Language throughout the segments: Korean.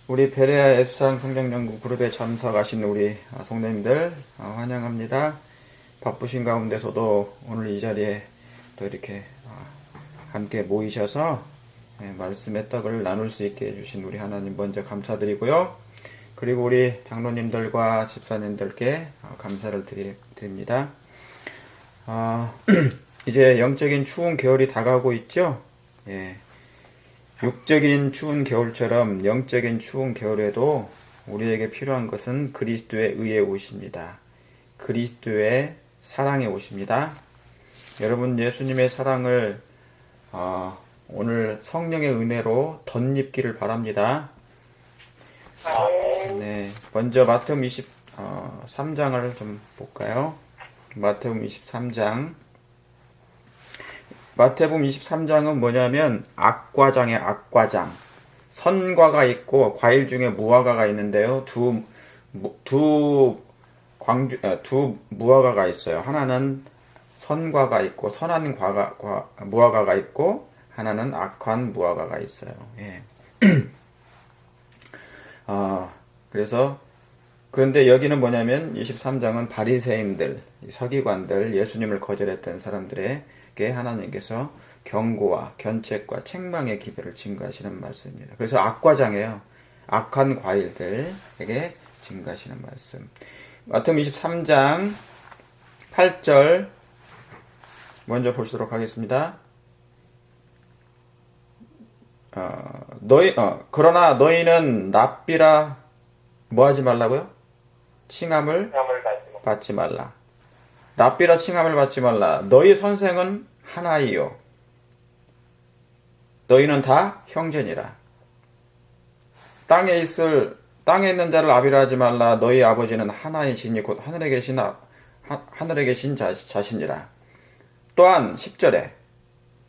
우리 베레아 애수상 성경연구 그룹에 참석하신 우리 성도님들 환영합니다. 바쁘신 가운데서도 오늘 이 자리에 또 이렇게 함께 모이셔서 말씀의 떡을 나눌 수 있게 해주신 우리 하나님 먼저 감사드리고요. 그리고 우리 장로님들과 집사님들께 감사를 드립니다. 이제 영적인 추운 겨울이 다가오고 있죠. 예. 육적인 추운 겨울처럼 영적인 추운 겨울에도 우리에게 필요한 것은 그리스도의 의에 오십니다. 그리스도의 사랑에 오십니다. 여러분 예수님의 사랑을 오늘 성령의 은혜로 덧입기를 바랍니다. 네, 먼저 마태복음 23장을 좀 볼까요? 마태복음 23장. 마태복음 23장은 뭐냐면 악과장의 악과장. 선과가 있고 과일 중에 무화과가 있는데요. 두 무화과가 있어요. 하나는 선과가 있고 선한 무화과가 있고 하나는 악한 무화과가 있어요. 예. 그런데 여기는 뭐냐면 23장은 바리새인들, 서기관들, 예수님을 거절했던 사람들에게 하나님께서 경고와 견책과 책망의 기별을 증거하시는 말씀입니다. 그래서 악과장이에요. 악한 과일들에게 증거하시는 말씀. 마태복음 23장 8절 먼저 보시도록 하겠습니다. 그러나 너희는 랍비라 뭐 하지 말라고요? 칭함을 받지 말라. 랍비라 칭함을 받지 말라. 너희 선생은 하나이요. 너희는 다 형제니라. 땅에 있는 자를 아비라 하지 말라. 너희 아버지는 하나이시니 곧 하늘에 계신 자신이라. 또한 10절에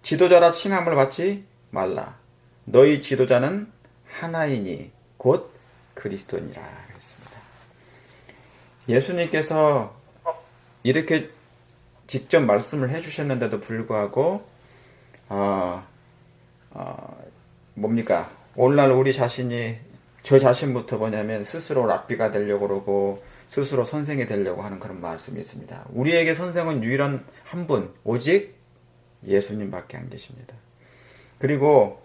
지도자라 칭함을 받지 말라. 너희 지도자는 하나이니 곧 그리스도니라 그랬습니다. 예수님께서 이렇게 직접 말씀을 해주셨는데도 불구하고 뭡니까? 오늘날 우리 자신이 저 자신부터 뭐냐면 스스로 랍비가 되려고 그러고 스스로 선생이 되려고 하는 그런 말씀이 있습니다. 우리에게 선생은 유일한 한 분, 오직 예수님밖에 안 계십니다. 그리고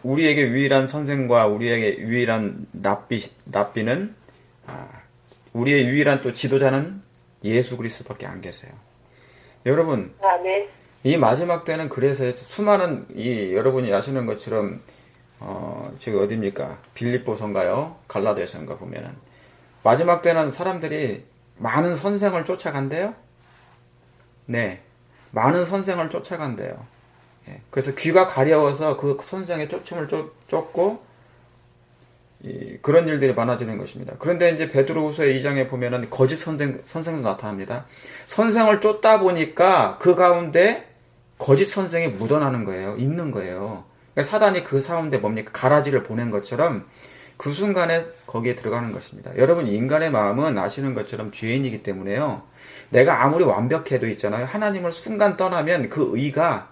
우리에게 유일한 선생과 우리에게 유일한 랍비는 우리의 유일한 또 지도자는 예수 그리스도밖에 안 계세요. 여러분, 네. 이 마지막 때는 그래서 수많은 여러분이 아시는 것처럼 저기 어디입니까? 빌립보서인가요? 갈라디아서인가 보면은 마지막 때는 사람들이 많은 선생을 쫓아간대요. 네, 많은 선생을 쫓아간대요. 그래서 귀가 가려워서 그 선생의 쫓음을 쫓고 그런 일들이 많아지는 것입니다. 그런데 이제 베드로후서 2장에 보면은 거짓 선생도 나타납니다. 선생을 쫓다 보니까 그 가운데 거짓 선생이 묻어나는 거예요. 있는 거예요. 그러니까 사단이 그 가운데 뭡니까? 가라지를 보낸 것처럼 그 순간에 거기에 들어가는 것입니다. 여러분 인간의 마음은 아시는 것처럼 죄인이기 때문에요. 내가 아무리 완벽해도 있잖아요. 하나님을 순간 떠나면 그 의가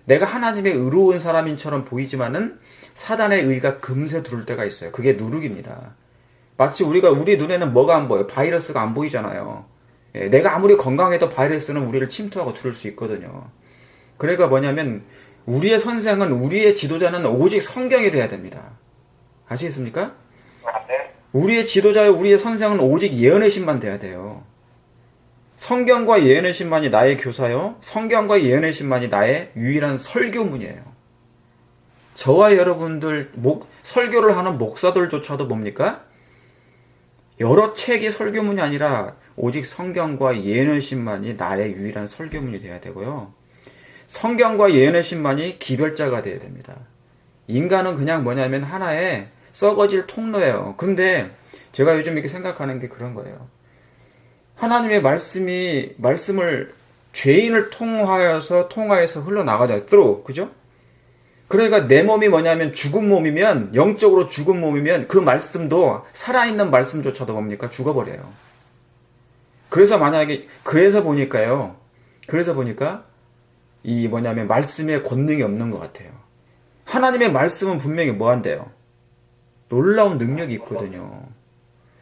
내가 하나님의 의로운 사람인처럼 보이지만은 사단의 의가 금세 들을 때가 있어요. 그게 누룩입니다. 마치 우리 눈에는 뭐가 안 보여요? 바이러스가 안 보이잖아요. 내가 아무리 건강해도 바이러스는 우리를 침투하고 들을 수 있거든요. 그러니까 뭐냐면 우리의 선생은 우리의 지도자는 오직 성경이 돼야 됩니다. 아시겠습니까? 네. 우리의 지도자요 우리의 선생은 오직 예언의 신만 돼야 돼요. 성경과 예언의 신만이 나의 교사요. 성경과 예언의 신만이 나의 유일한 설교문이에요. 저와 여러분들 설교를 하는 목사들조차도 뭡니까? 여러 책이 설교문이 아니라 오직 성경과 예언의 신만이 나의 유일한 설교문이 돼야 되고요. 성경과 예언의 신만이 기별자가 돼야 됩니다. 인간은 그냥 뭐냐면 하나의 썩어질 통로예요. 그런데 제가 요즘 이렇게 생각하는 게 그런 거예요. 하나님의 말씀을 죄인을 통하여서 흘러나가잖아요. through. 그죠? 그러니까 내 몸이 뭐냐면 죽은 몸이면, 영적으로 죽은 몸이면 그 말씀도, 살아있는 말씀조차도 뭡니까? 죽어버려요. 그래서 보니까, 이 말씀에 권능이 없는 것 같아요. 하나님의 말씀은 분명히 뭐 한대요? 놀라운 능력이 있거든요.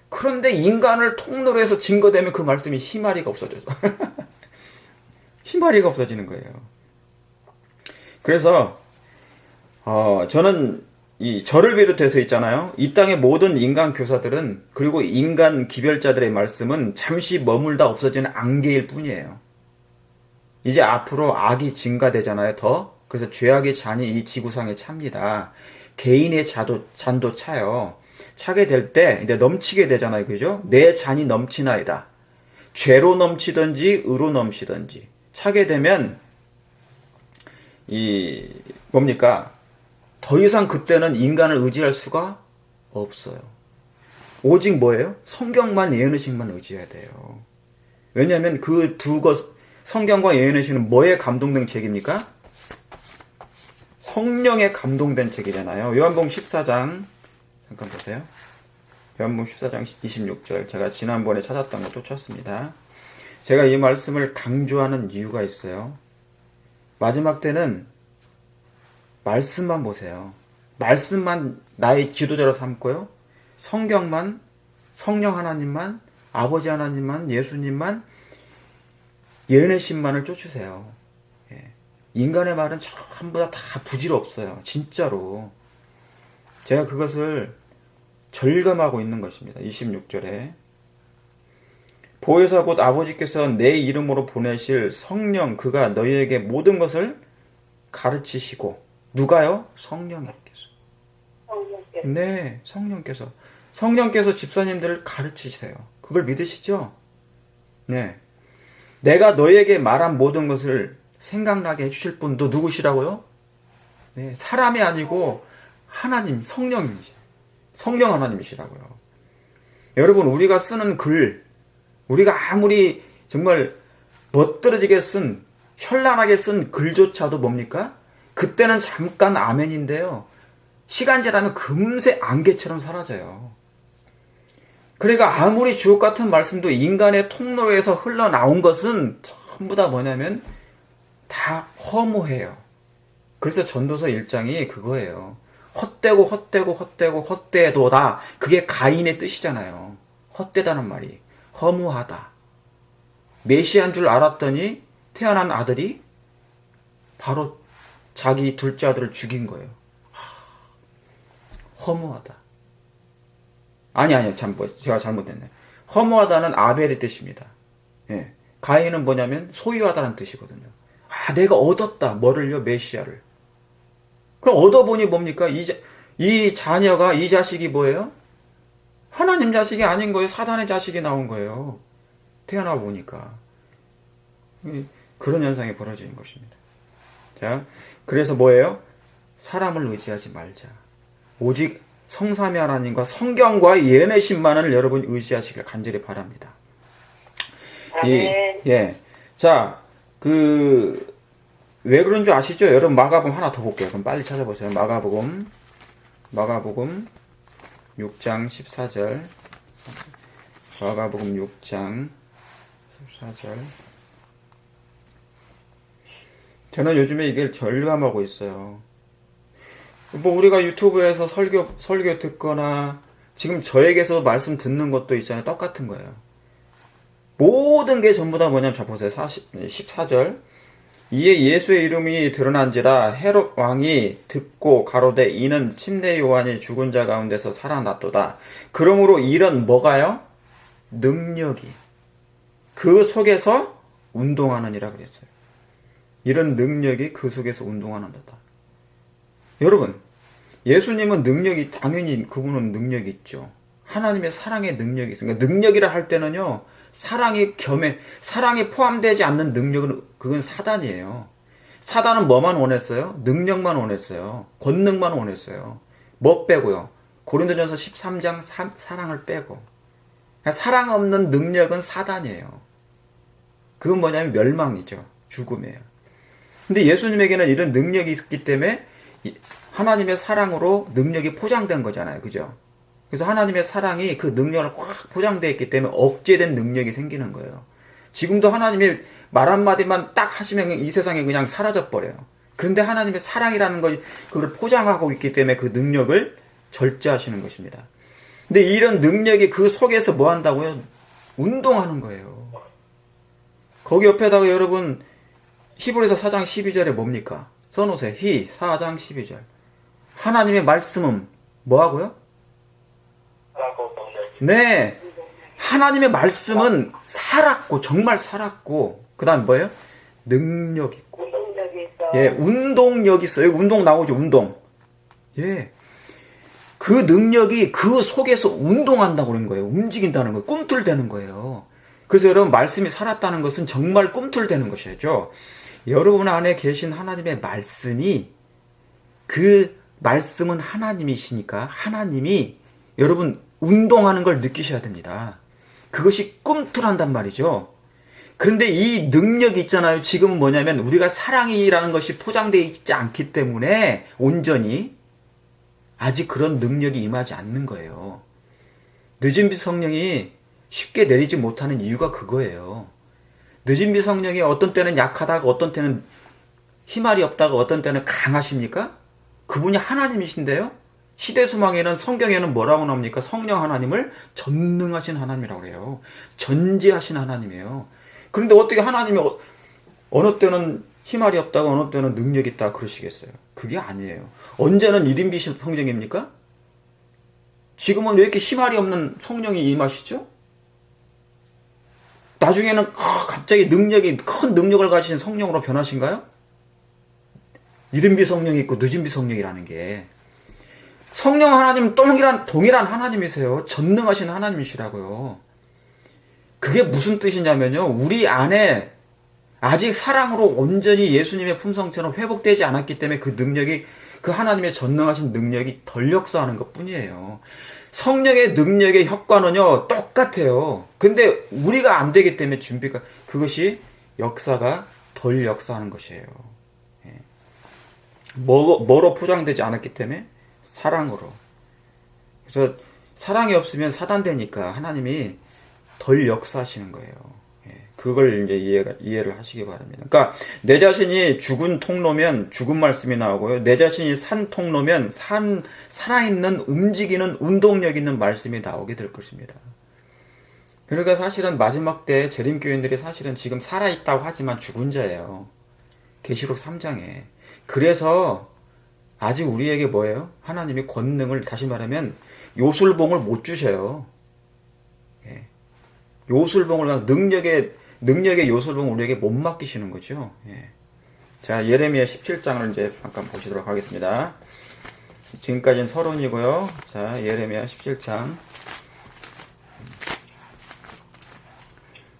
그런데 인간을 통로로 해서 증거되면 그 말씀이 힘아리가 없어져서 힘아리가 없어지는 거예요. 그래서 저는 이 저를 비롯해서 있잖아요. 이 땅의 모든 인간 교사들은 그리고 인간 기별자들의 말씀은 잠시 머물다 없어지는 안개일 뿐이에요. 이제 앞으로 악이 증가되잖아요. 더. 그래서 죄악의 잔이 이 지구상에 찹니다. 개인의 잔도 차요. 차게 될 때 이제 넘치게 되잖아요. 그죠? 내 잔이 넘치나이다. 죄로 넘치든지 의로 넘치든지 차게 되면 뭡니까? 더 이상 그때는 인간을 의지할 수가 없어요. 오직 뭐예요? 성경만 예언의식만 의지해야 돼요. 왜냐하면 그 두 것, 성경과 예언의식은 뭐에 감동된 책입니까? 성령에 감동된 책이잖아요. 요한복음 14장 잠깐 보세요. 요한복음 14장 26절 제가 지난번에 찾았던 거 쫓았습니다. 제가 이 말씀을 강조하는 이유가 있어요. 마지막 때는 말씀만 보세요. 말씀만 나의 지도자로 삼고요. 성경만, 성령 하나님만, 아버지 하나님만, 예수님만, 예언의 신만을 쫓으세요. 예. 인간의 말은 전부 다 부질없어요. 진짜로. 제가 그것을 절감하고 있는 것입니다. 26절에 보혜사 곧 아버지께서 내 이름으로 보내실 성령 그가 너희에게 모든 것을 가르치시고 누가요? 성령께서. 네, 성령께서 집사님들을 가르치세요. 그걸 믿으시죠? 네. 내가 너희에게 말한 모든 것을 생각나게 해주실 분도 누구시라고요? 네, 사람이 아니고 하나님, 성령이시죠. 성령 하나님이시라고요. 여러분, 우리가 쓰는 글, 우리가 아무리 정말 멋들어지게 쓴, 현란하게 쓴 글조차도 뭡니까? 그때는 잠깐 아멘인데요. 시간 지나면 금세 안개처럼 사라져요. 그러니까 아무리 주옥 같은 말씀도 인간의 통로에서 흘러나온 것은 전부 다 뭐냐면 다 허무해요. 그래서 전도서 1장이 그거예요. 헛되도다. 그게 가인의 뜻이잖아요. 헛되다는 말이. 허무하다. 메시아인 줄 알았더니 태어난 아들이 바로 자기 둘째 아들을 죽인 거예요. 허무하다. 아니, 제가 잘못했네. 허무하다는 아벨의 뜻입니다. 예. 가인은 뭐냐면 소유하다는 뜻이거든요. 내가 얻었다. 뭐를요? 메시아를. 그럼 얻어보니 뭡니까? 이 자녀가, 이 자식이 뭐예요? 하나님 자식이 아닌 거예요. 사단의 자식이 나온 거예요. 태어나 보니까. 그런 현상이 벌어지는 것입니다. 자, 그래서 뭐예요? 사람을 의지하지 말자. 오직 성삼위 하나님과 성경과 예언의 신만을 여러분 의지하시길 간절히 바랍니다. 예. 자, 왜 그런 줄 아시죠? 여러분 마가복음 하나 더 볼게요. 그럼 빨리 찾아보세요. 마가복음 6장 14절. 마가복음 6장 14절. 저는 요즘에 이걸 절감하고 있어요. 뭐 우리가 유튜브에서 설교 듣거나 지금 저에게서 말씀 듣는 것도 있잖아요. 똑같은 거예요. 모든 게 전부 다 뭐냐면 자 보세요. 14절. 이에 예수의 이름이 드러난지라 헤롯 왕이 듣고 가로되 이는 침례 요한이 죽은 자 가운데서 살아났도다. 그러므로 이런 뭐가요? 능력이 그 속에서 운동하느니라 그랬어요. 이런 능력이 그 속에서 운동하는도다. 여러분, 예수님은 능력이 당연히 그분은 능력이 있죠. 하나님의 사랑의 능력이 있으니까 능력이라 할 때는요. 사랑이 포함되지 않는 능력은 그건 사단이에요. 사단은 뭐만 원했어요? 능력만 원했어요. 권능만 원했어요. 뭐 빼고요? 고린도전서 13장 사랑을 빼고. 사랑 없는 능력은 사단이에요. 그건 뭐냐면 멸망이죠. 죽음이에요. 근데 예수님에게는 이런 능력이 있기 때문에 하나님의 사랑으로 능력이 포장된 거잖아요. 그죠? 그래서 하나님의 사랑이 그 능력을 꽉 포장되어 있기 때문에 억제된 능력이 생기는 거예요. 지금도 하나님의 말 한마디만 딱 하시면 이 세상에 그냥 사라져버려요. 그런데 하나님의 사랑이라는 걸 그걸 포장하고 있기 때문에 그 능력을 절제하시는 것입니다. 근데 이런 능력이 그 속에서 뭐 한다고요? 운동하는 거예요. 거기 옆에다가 여러분 히브리서 4장 12절에 뭡니까? 써놓으세요. 4장 12절. 하나님의 말씀은 뭐 하고요? 네. 하나님의 말씀은 살았고 정말 살았고 그 다음 뭐예요? 능력 있고 예, 운동력 있어요. 여기 운동 나오죠. 운동. 예. 그 능력이 그 속에서 운동한다고 그런 거예요. 움직인다는 거예요. 꿈틀대는 거예요. 그래서 여러분 말씀이 살았다는 것은 정말 꿈틀대는 것이죠. 여러분 안에 계신 하나님의 말씀이 그 말씀은 하나님이시니까 하나님이 여러분 운동하는 걸 느끼셔야 됩니다. 그것이 꿈틀한단 말이죠. 그런데 이 능력이 있잖아요. 지금은 뭐냐면 우리가 사랑이라는 것이 포장되어 있지 않기 때문에 온전히 아직 그런 능력이 임하지 않는 거예요. 늦은 빛 성령이 쉽게 내리지 못하는 이유가 그거예요. 늦은 빛 성령이 어떤 때는 약하다가 어떤 때는 힘알이 없다가 어떤 때는 강하십니까? 그분이 하나님이신데요. 시대수망에는 성경에는 뭐라고 나옵니까? 성령 하나님을 전능하신 하나님이라고 해요. 전지하신 하나님이에요. 그런데 어떻게 하나님이 어느 때는 힘알이 없다가 어느 때는 능력이 있다 그러시겠어요? 그게 아니에요. 언제는 1인비 성령입니까? 지금은 왜 이렇게 힘알이 없는 성령이 임하시죠? 나중에는 갑자기 큰 능력을 가지신 성령으로 변하신가요? 1인비 성령이 있고 늦은비 성령이라는 게 성령 하나님은 동일한 하나님이세요. 전능하신 하나님이시라고요. 그게 무슨 뜻이냐면요. 우리 안에 아직 사랑으로 온전히 예수님의 품성처럼 회복되지 않았기 때문에 그 능력이 그 하나님의 전능하신 능력이 덜 역사하는 것 뿐이에요. 성령의 능력의 효과는요 똑같아요. 근데 우리가 안 되기 때문에 그것이 역사가 덜 역사하는 것이에요. 뭐로 포장되지 않았기 때문에 사랑으로. 그래서 사랑이 없으면 사단되니까 하나님이 덜 역사하시는 거예요. 그걸 이제 이해를 하시기 바랍니다. 그러니까 내 자신이 죽은 통로면 죽은 말씀이 나오고요. 내 자신이 산 통로면 살아있는 움직이는 운동력 있는 말씀이 나오게 될 것입니다. 그러니까 사실은 마지막 때 재림교인들이 사실은 지금 살아있다고 하지만 죽은 자예요. 계시록 3장에. 그래서 아직 우리에게 뭐예요? 하나님이 권능을 다시 말하면 요술봉을 못 주셔요. 요술봉을 능력의 요술봉을 우리에게 못 맡기시는 거죠. 자, 예레미야 17장을 이제 잠깐 보시도록 하겠습니다. 지금까지는 서론이고요. 자, 예레미야 17장.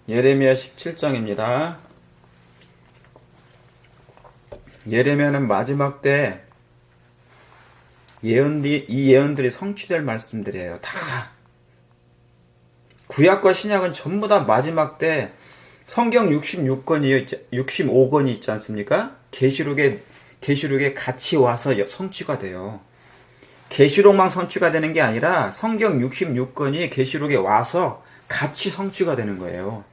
예레미야 17장입니다. 예레미야는 마지막 때 이 예언들이 성취될 말씀들이에요. 다. 구약과 신약은 전부 다 마지막 때 성경 65권이 있지 않습니까? 계시록에 같이 와서 성취가 돼요. 계시록만 성취가 되는 게 아니라 성경 66권이 계시록에 와서 같이 성취가 되는 거예요.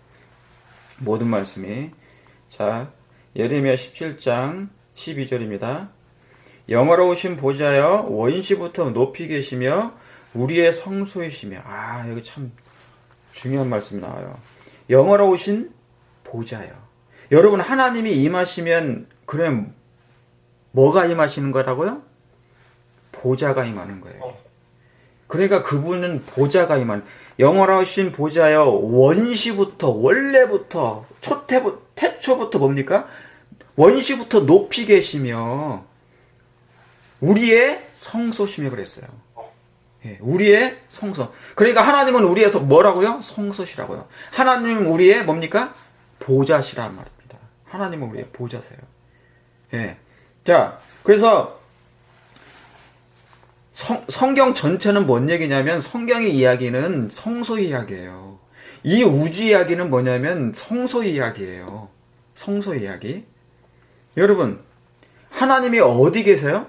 모든 말씀이. 자, 예레미야 17장 12절입니다. 영화로우신 보좌여 원시부터 높이 계시며 우리의 성소이시며. 여기 참 중요한 말씀이 나와요. 영화로우신 보좌여. 여러분 하나님이 임하시면 그럼 뭐가 임하시는 거라고요? 보좌가 임하는 거예요. 그러니까 그분은 보좌가 임하는 영화로우신 보좌여 원시부터 원래부터 태초부터 뭡니까? 원시부터 높이 계시며 우리의 성소시며 그랬어요. 우리의 성소. 그러니까 하나님은 우리의 뭐라고요? 성소시라고요. 하나님은 우리의 뭡니까? 보좌시란 말입니다. 하나님은 우리의 보좌세요. 자, 그래서 성경 전체는 뭔 얘기냐면 성경의 이야기는 성소 이야기예요. 이 우주 이야기는 뭐냐면 성소 이야기예요. 성소 이야기. 여러분, 하나님이 어디 계세요?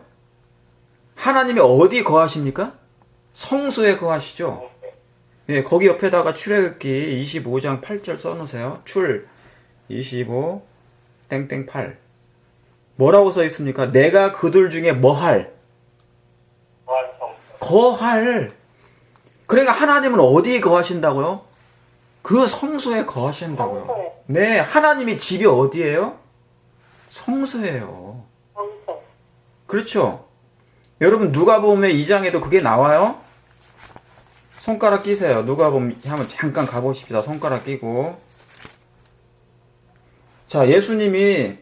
하나님이 어디 거하십니까? 성소에 거하시죠. 거기 옆에다가 출애굽기 25장 8절 써놓으세요. 출 25 땡땡 8. 뭐라고 써 있습니까? 내가 그들 중에 뭐할? 거할. 그러니까 하나님은 어디에 거하신다고요? 그 성소에 거하신다고요. 성소에. 네, 하나님의 집이 어디예요? 성소예요. 성소. 그렇죠? 여러분 누가복음의 2장에도 그게 나와요? 손가락 끼세요. 누가복음 한번 잠깐 가보십시다. 손가락 끼고. 자, 예수님이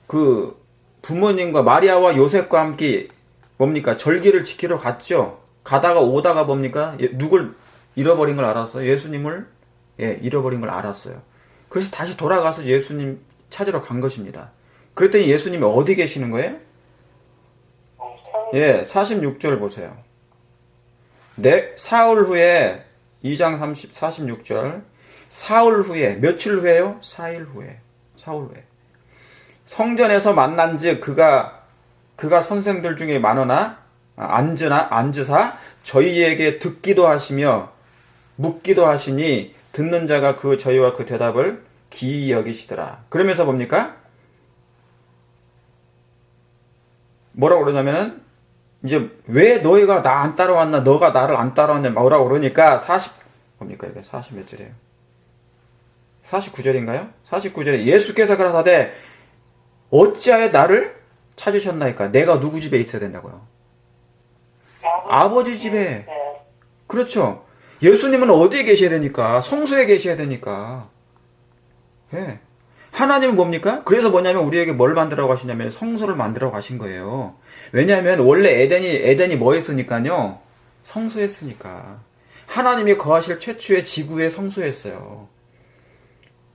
그 부모님과 마리아와 요셉과 함께 뭡니까? 절기를 지키러 갔죠. 가다가 오다가 뭡니까? 누굴 잃어버린 걸 알았어요. 예수님을 잃어버린 걸 알았어요. 그래서 다시 돌아가서 예수님 찾으러 간 것입니다. 그랬더니 예수님이 어디 계시는 거예요? 46절 보세요. 사흘 후에 2장 46절 사흘 후에 며칠 후에요? 4일 후에 사흘 후에 성전에서 만난즉 그가 선생들 중에 많으나 앉으사 저희에게 듣기도 하시며 묻기도 하시니 듣는 자가 저희와 그 대답을 기이 여기시더라. 그러면서 뭡니까? 뭐라고 그러냐면은 이제 왜 너희가 나 안 따라왔나 너가 나를 안 따라왔냐 뭐라고 그러니까 뭡니까 이게 40 몇 절이에요? 49절인가요? 49절에 예수께서 가라사대 어찌하여 나를 찾으셨나이까? 내가 누구 집에 있어야 된다고요? 아버지 집에. 네. 그렇죠. 예수님은 어디에 계셔야 되니까? 성소에 계셔야 되니까. 예. 하나님은 뭡니까? 그래서 뭐냐면 우리에게 뭘 만들어 가시냐면 성소를 만들어 가신 거예요. 왜냐하면 원래 에덴이 뭐 했으니까요? 성소였으니까. 하나님이 거하실 최초의 지구의 성소였어요.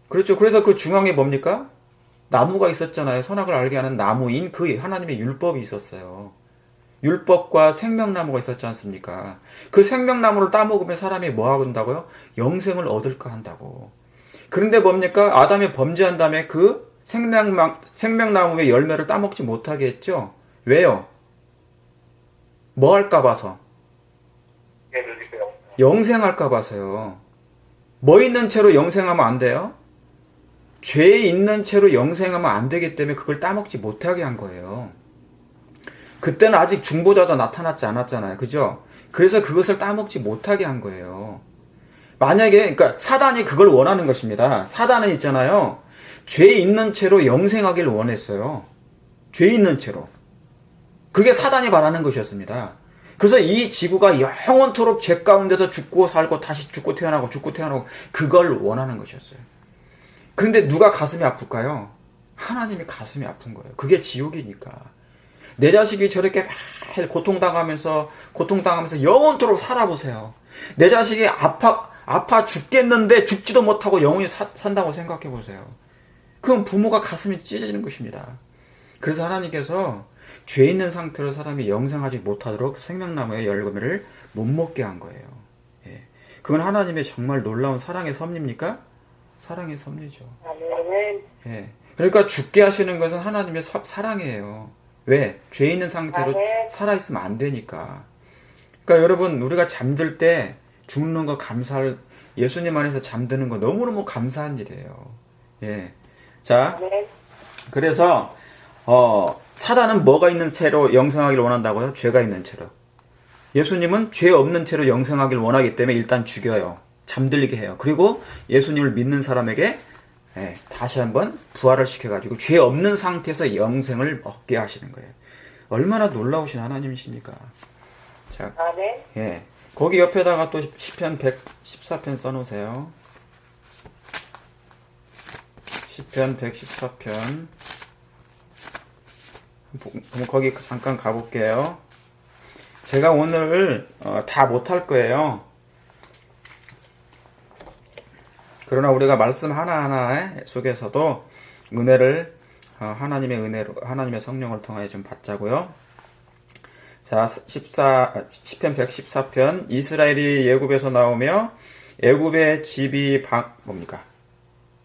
그렇죠. 그래서 그 중앙에 뭡니까? 나무가 있었잖아요. 선악을 알게 하는 나무인 그 하나님의 율법이 있었어요. 율법과 생명나무가 있었지 않습니까? 그 생명나무를 따먹으면 사람이 뭐 한다고요? 영생을 얻을까 한다고. 그런데 뭡니까? 아담이 범죄한 다음에 그 생명나무의 열매를 따먹지 못하게 했죠? 왜요? 뭐 할까 봐서? 영생할까 봐서요. 뭐 있는 채로 영생하면 안 돼요? 죄 있는 채로 영생하면 안 되기 때문에 그걸 따먹지 못하게 한 거예요. 그때는 아직 중보자도 나타나지 않았잖아요. 그죠? 그래서 그것을 따먹지 못하게 한 거예요. 만약에, 그러니까 사단이 그걸 원하는 것입니다. 사단은 있잖아요. 죄 있는 채로 영생하길 원했어요. 죄 있는 채로. 그게 사단이 바라는 것이었습니다. 그래서 이 지구가 영원토록 죄 가운데서 죽고 살고 다시 죽고 태어나고 그걸 원하는 것이었어요. 그런데 누가 가슴이 아플까요? 하나님이 가슴이 아픈 거예요. 그게 지옥이니까. 내 자식이 저렇게 매일 고통당하면서 영원토록 살아보세요. 내 자식이 아파 죽겠는데 죽지도 못하고 영원히 산다고 생각해 보세요. 그럼 부모가 가슴이 찢어지는 것입니다. 그래서 하나님께서 죄 있는 상태로 사람이 영생하지 못하도록 생명나무의 열매를 못 먹게 한 거예요. 예. 그건 하나님의 정말 놀라운 사랑의 섭리입니까? 사랑의 섭리죠. 예. 그러니까 죽게 하시는 것은 하나님의 사랑이에요. 왜? 죄 있는 상태로 살아있으면 안 되니까. 그러니까 여러분, 우리가 잠들 때 죽는 거 감사할, 예수님 안에서 잠드는 거 너무너무 감사한 일이에요. 예. 자, 그래서, 사단은 뭐가 있는 채로 영생하기를 원한다고요? 죄가 있는 채로. 예수님은 죄 없는 채로 영생하기를 원하기 때문에 일단 죽여요. 잠들리게 해요. 그리고 예수님을 믿는 사람에게 다시 한번 부활을 시켜가지고 죄 없는 상태에서 영생을 얻게 하시는 거예요. 얼마나 놀라우신 하나님이십니까? 자, 예. 거기 옆에다가 또 시편 114편 써놓으세요. 시편 114편. 거기 잠깐 가볼게요. 제가 오늘 다 못할 거예요. 그러나 우리가 말씀 하나하나 속에서도 은혜를 하나님의 은혜로 하나님의 성령을 통하여 좀 받자고요. 자, 시편 114편. 이스라엘이 애굽에서 나오며 애굽의 집이 뭡니까?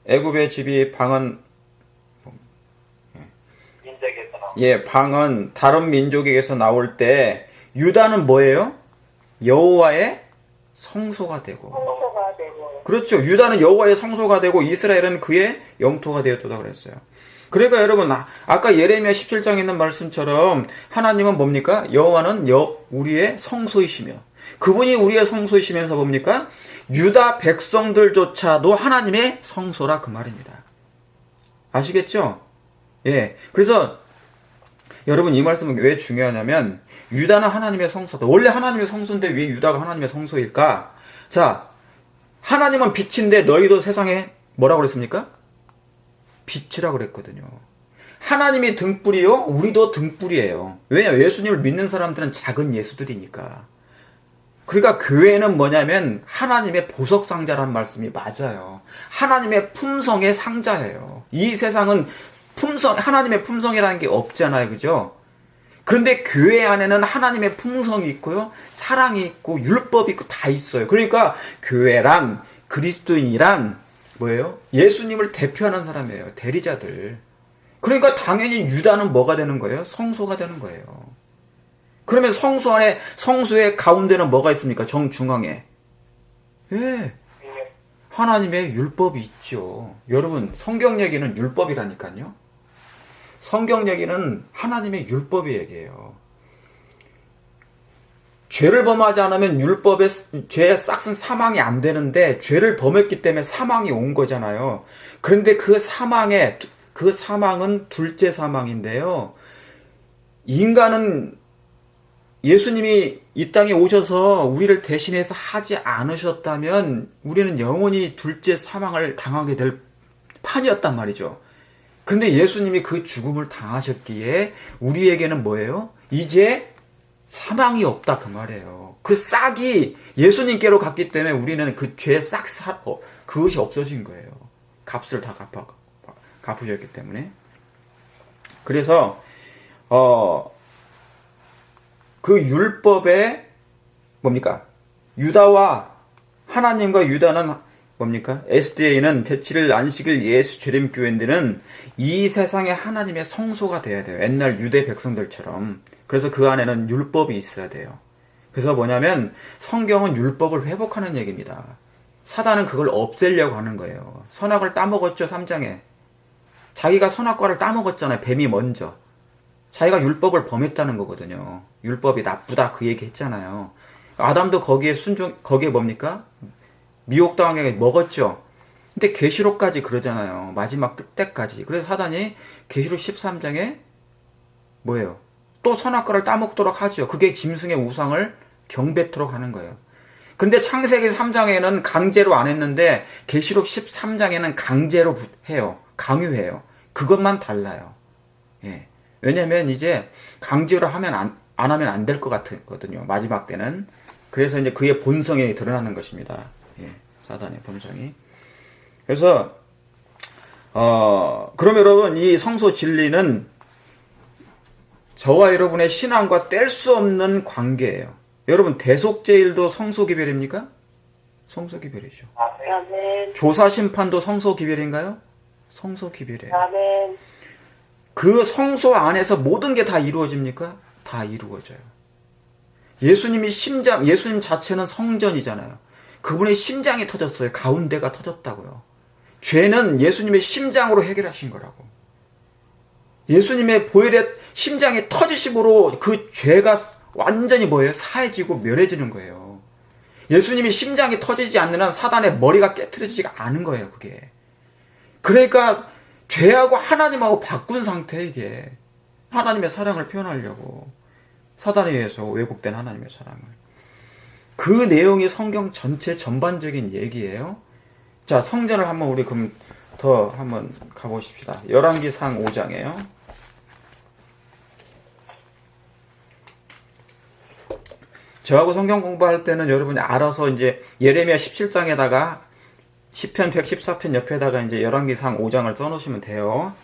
애굽의 집이 방은 방은 다른 민족에게서 나올 때 유다는 뭐예요? 여호와의 성소가 되고. 그렇죠. 유다는 여호와의 성소가 되고 이스라엘은 그의 영토가 되었다 그랬어요. 그러니까 여러분, 아까 예레미야 17장에 있는 말씀처럼 하나님은 뭡니까? 여호와는 우리의 성소이시며, 그분이 우리의 성소이시면서 뭡니까? 유다 백성들조차도 하나님의 성소라, 그 말입니다. 아시겠죠? 예. 그래서 여러분, 이 말씀은 왜 중요하냐면, 유다는 하나님의 성소다. 원래 하나님의 성소인데 왜 유다가 하나님의 성소일까? 자, 하나님은 빛인데 너희도 세상에 뭐라고 그랬습니까? 빛이라고 그랬거든요. 하나님이 등불이요, 우리도 등불이에요. 왜냐? 예수님을 믿는 사람들은 작은 예수들이니까. 그러니까 교회는 뭐냐면 하나님의 보석상자라는 말씀이 맞아요. 하나님의 품성의 상자예요. 이 세상은 하나님의 품성이라는 게 없잖아요. 그죠? 그런데 교회 안에는 하나님의 품성이 있고요, 사랑이 있고, 율법이 있고, 다 있어요. 그러니까 교회란, 그리스도인이란 뭐예요? 예수님을 대표하는 사람이에요. 대리자들. 그러니까 당연히 유다는 뭐가 되는 거예요? 성소가 되는 거예요. 그러면 성소의 가운데는 뭐가 있습니까? 정중앙에. 예. 하나님의 율법이 있죠. 여러분, 성경 얘기는 율법이라니까요. 성경 얘기는 하나님의 율법의 얘기예요. 죄를 범하지 않으면 율법의 죄의 싹은 사망이 안 되는데, 죄를 범했기 때문에 사망이 온 거잖아요. 그런데 그 사망은 둘째 사망인데요. 인간은 예수님이 이 땅에 오셔서 우리를 대신해서 하지 않으셨다면 우리는 영원히 둘째 사망을 당하게 될 판이었단 말이죠. 그런데 예수님이 그 죽음을 당하셨기에 우리에게는 뭐예요? 이제 사망이 없다, 그 말이에요. 그 싹이 예수님께로 갔기 때문에 우리는 그 죄의 그것이 없어진 거예요. 값을 다 갚으셨기 때문에. 그래서 그 율법의 뭡니까? 유다와 하나님과 유다는 뭡니까? SDA는 제7일 안식일 예수 재림교회들은 이 세상에 하나님의 성소가 돼야 돼요. 옛날 유대 백성들처럼. 그래서 그 안에는 율법이 있어야 돼요. 그래서 뭐냐면 성경은 율법을 회복하는 얘기입니다. 사단은 그걸 없애려고 하는 거예요. 선악을 따먹었죠, 3장에. 자기가 선악과를 따먹었잖아요. 뱀이 먼저. 자기가 율법을 범했다는 거거든요. 율법이 나쁘다, 그 얘기 했잖아요. 아담도 거기에 뭡니까? 미혹당하게 먹었죠. 근데 계시록까지 그러잖아요. 마지막 때까지. 그래서 사단이 계시록 13장에 뭐예요? 또 선악과를 따먹도록 하죠. 그게 짐승의 우상을 경배토록 하는 거예요. 근데 창세기 3장에는 강제로 안 했는데 계시록 13장에는 강제로 해요. 강요해요. 그것만 달라요. 예. 왜냐면 이제 강제로 하면 안 하면 안 될 것 같거든요. 마지막 때는. 그래서 이제 그의 본성이 드러나는 것입니다. 예. 사단의 본성이. 그래서 그럼 여러분, 이 성소 진리는 저와 여러분의 신앙과 뗄 수 없는 관계예요. 여러분, 대속제일도 성소기별입니까? 성소기별이죠. 아멘. 조사심판도 성소기별인가요? 성소기별이에요. 아멘. 그 성소 안에서 모든 게 다 이루어집니까? 다 이루어져요. 예수님 자체는 성전이잖아요. 그분의 심장이 터졌어요. 가운데가 터졌다고요. 죄는 예수님의 심장으로 해결하신 거라고. 예수님의 보혈의 심장이 터지심으로 그 죄가 완전히 뭐예요? 사해지고 멸해지는 거예요. 예수님이 심장이 터지지 않는 한 사단의 머리가 깨트려지지가 않은 거예요, 그게. 그러니까 죄하고 하나님하고 바꾼 상태, 이게. 하나님의 사랑을 표현하려고. 사단에 의해서 왜곡된 하나님의 사랑을. 그 내용이 성경 전체 전반적인 얘기예요. 자, 성전을 한번 우리 그럼 더 한번 가보십시다. 열왕기상 5장이에요. 저하고 성경 공부할 때는 여러분이 알아서 이제 예레미야 17장에다가 시편 114편 옆에다가 이제 열왕기상 5장을 써놓으시면 돼요.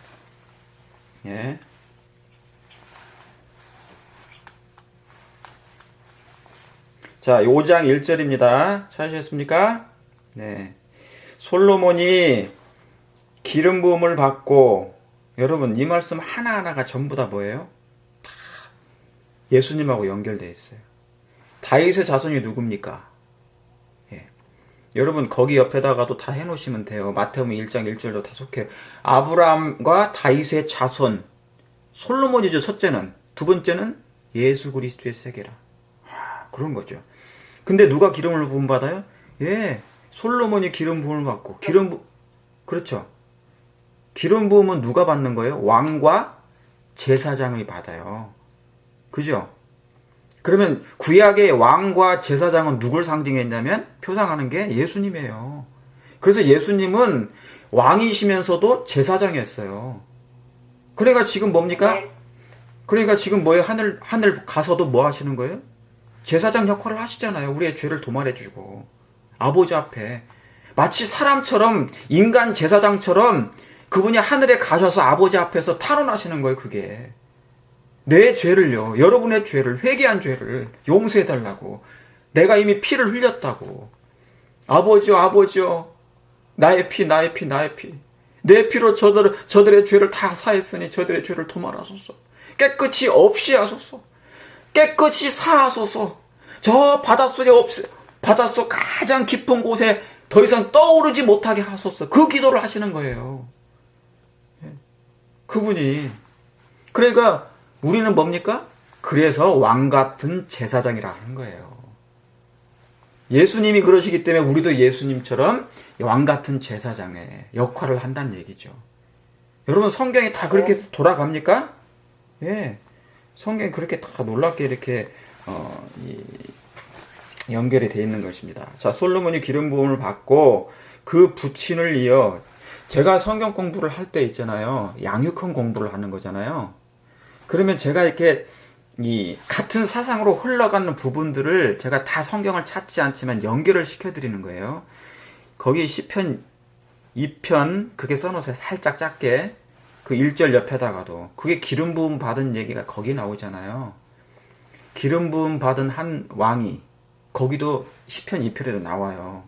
예. 자, 5장 1절입니다. 찾으셨습니까? 네. 솔로몬이 기름 부음을 받고, 여러분, 이 말씀 하나하나가 전부 다 뭐예요? 다 예수님하고 연결되어 있어요. 다윗의 자손이 누굽니까? 예. 여러분 거기 옆에다가도 다 해놓으시면 돼요. 마태복음 1장 1절도 다 속해요. 아브라함과 다윗의 자손, 솔로몬이죠. 첫째는. 두 번째는 예수 그리스도의 세계라. 그런 거죠. 근데 누가 기름을 부음 받아요? 예, 솔로몬이 기름 부음을 받고 그렇죠. 기름 부음은 누가 받는 거예요? 왕과 제사장이 받아요. 그죠? 그러면 구약의 왕과 제사장은 누굴 상징했냐면 표상하는 게 예수님이에요. 그래서 예수님은 왕이시면서도 제사장이었어요. 그러니까 지금 뭡니까? 그러니까 지금 뭐예요? 하늘 가서도 뭐 하시는 거예요? 제사장 역할을 하시잖아요. 우리의 죄를 도말해주고 아버지 앞에 마치 사람처럼 인간 제사장처럼 그분이 하늘에 가셔서 아버지 앞에서 탄원하시는 거예요. 그게 내 죄를요, 여러분의 죄를, 회개한 죄를 용서해달라고. 내가 이미 피를 흘렸다고. 아버지요, 아버지요, 나의 피, 나의 피, 나의 피. 내 피로 저들의 죄를 다 사했으니 저들의 죄를 도말하소서. 깨끗이 없이 하소서. 깨끗이 사하소서. 저 바닷속 가장 깊은 곳에 더 이상 떠오르지 못하게 하소서. 그 기도를 하시는 거예요. 그분이. 그러니까 우리는 뭡니까? 그래서 왕 같은 제사장이라 하는 거예요. 예수님이 그러시기 때문에 우리도 예수님처럼 왕 같은 제사장의 역할을 한다는 얘기죠. 여러분 성경이 다 그렇게 돌아갑니까? 예, 성경이 그렇게 다 놀랍게 이렇게 연결이 되어 있는 것입니다. 자, 솔로몬이 기름 부음을 받고 그 부친을 이어, 제가 성경 공부를 할 때 있잖아요. 양육형 공부를 하는 거잖아요. 그러면 제가 이렇게 이 같은 사상으로 흘러가는 부분들을 제가 다 성경을 찾지 않지만 연결을 시켜드리는 거예요. 거기 시편 2편 그게 써놓으세요. 살짝 작게. 그 1절 옆에다가도. 그게 기름 부음 받은 얘기가 거기 나오잖아요. 기름 부음 받은 한 왕이, 거기도 시편 2편에도 나와요.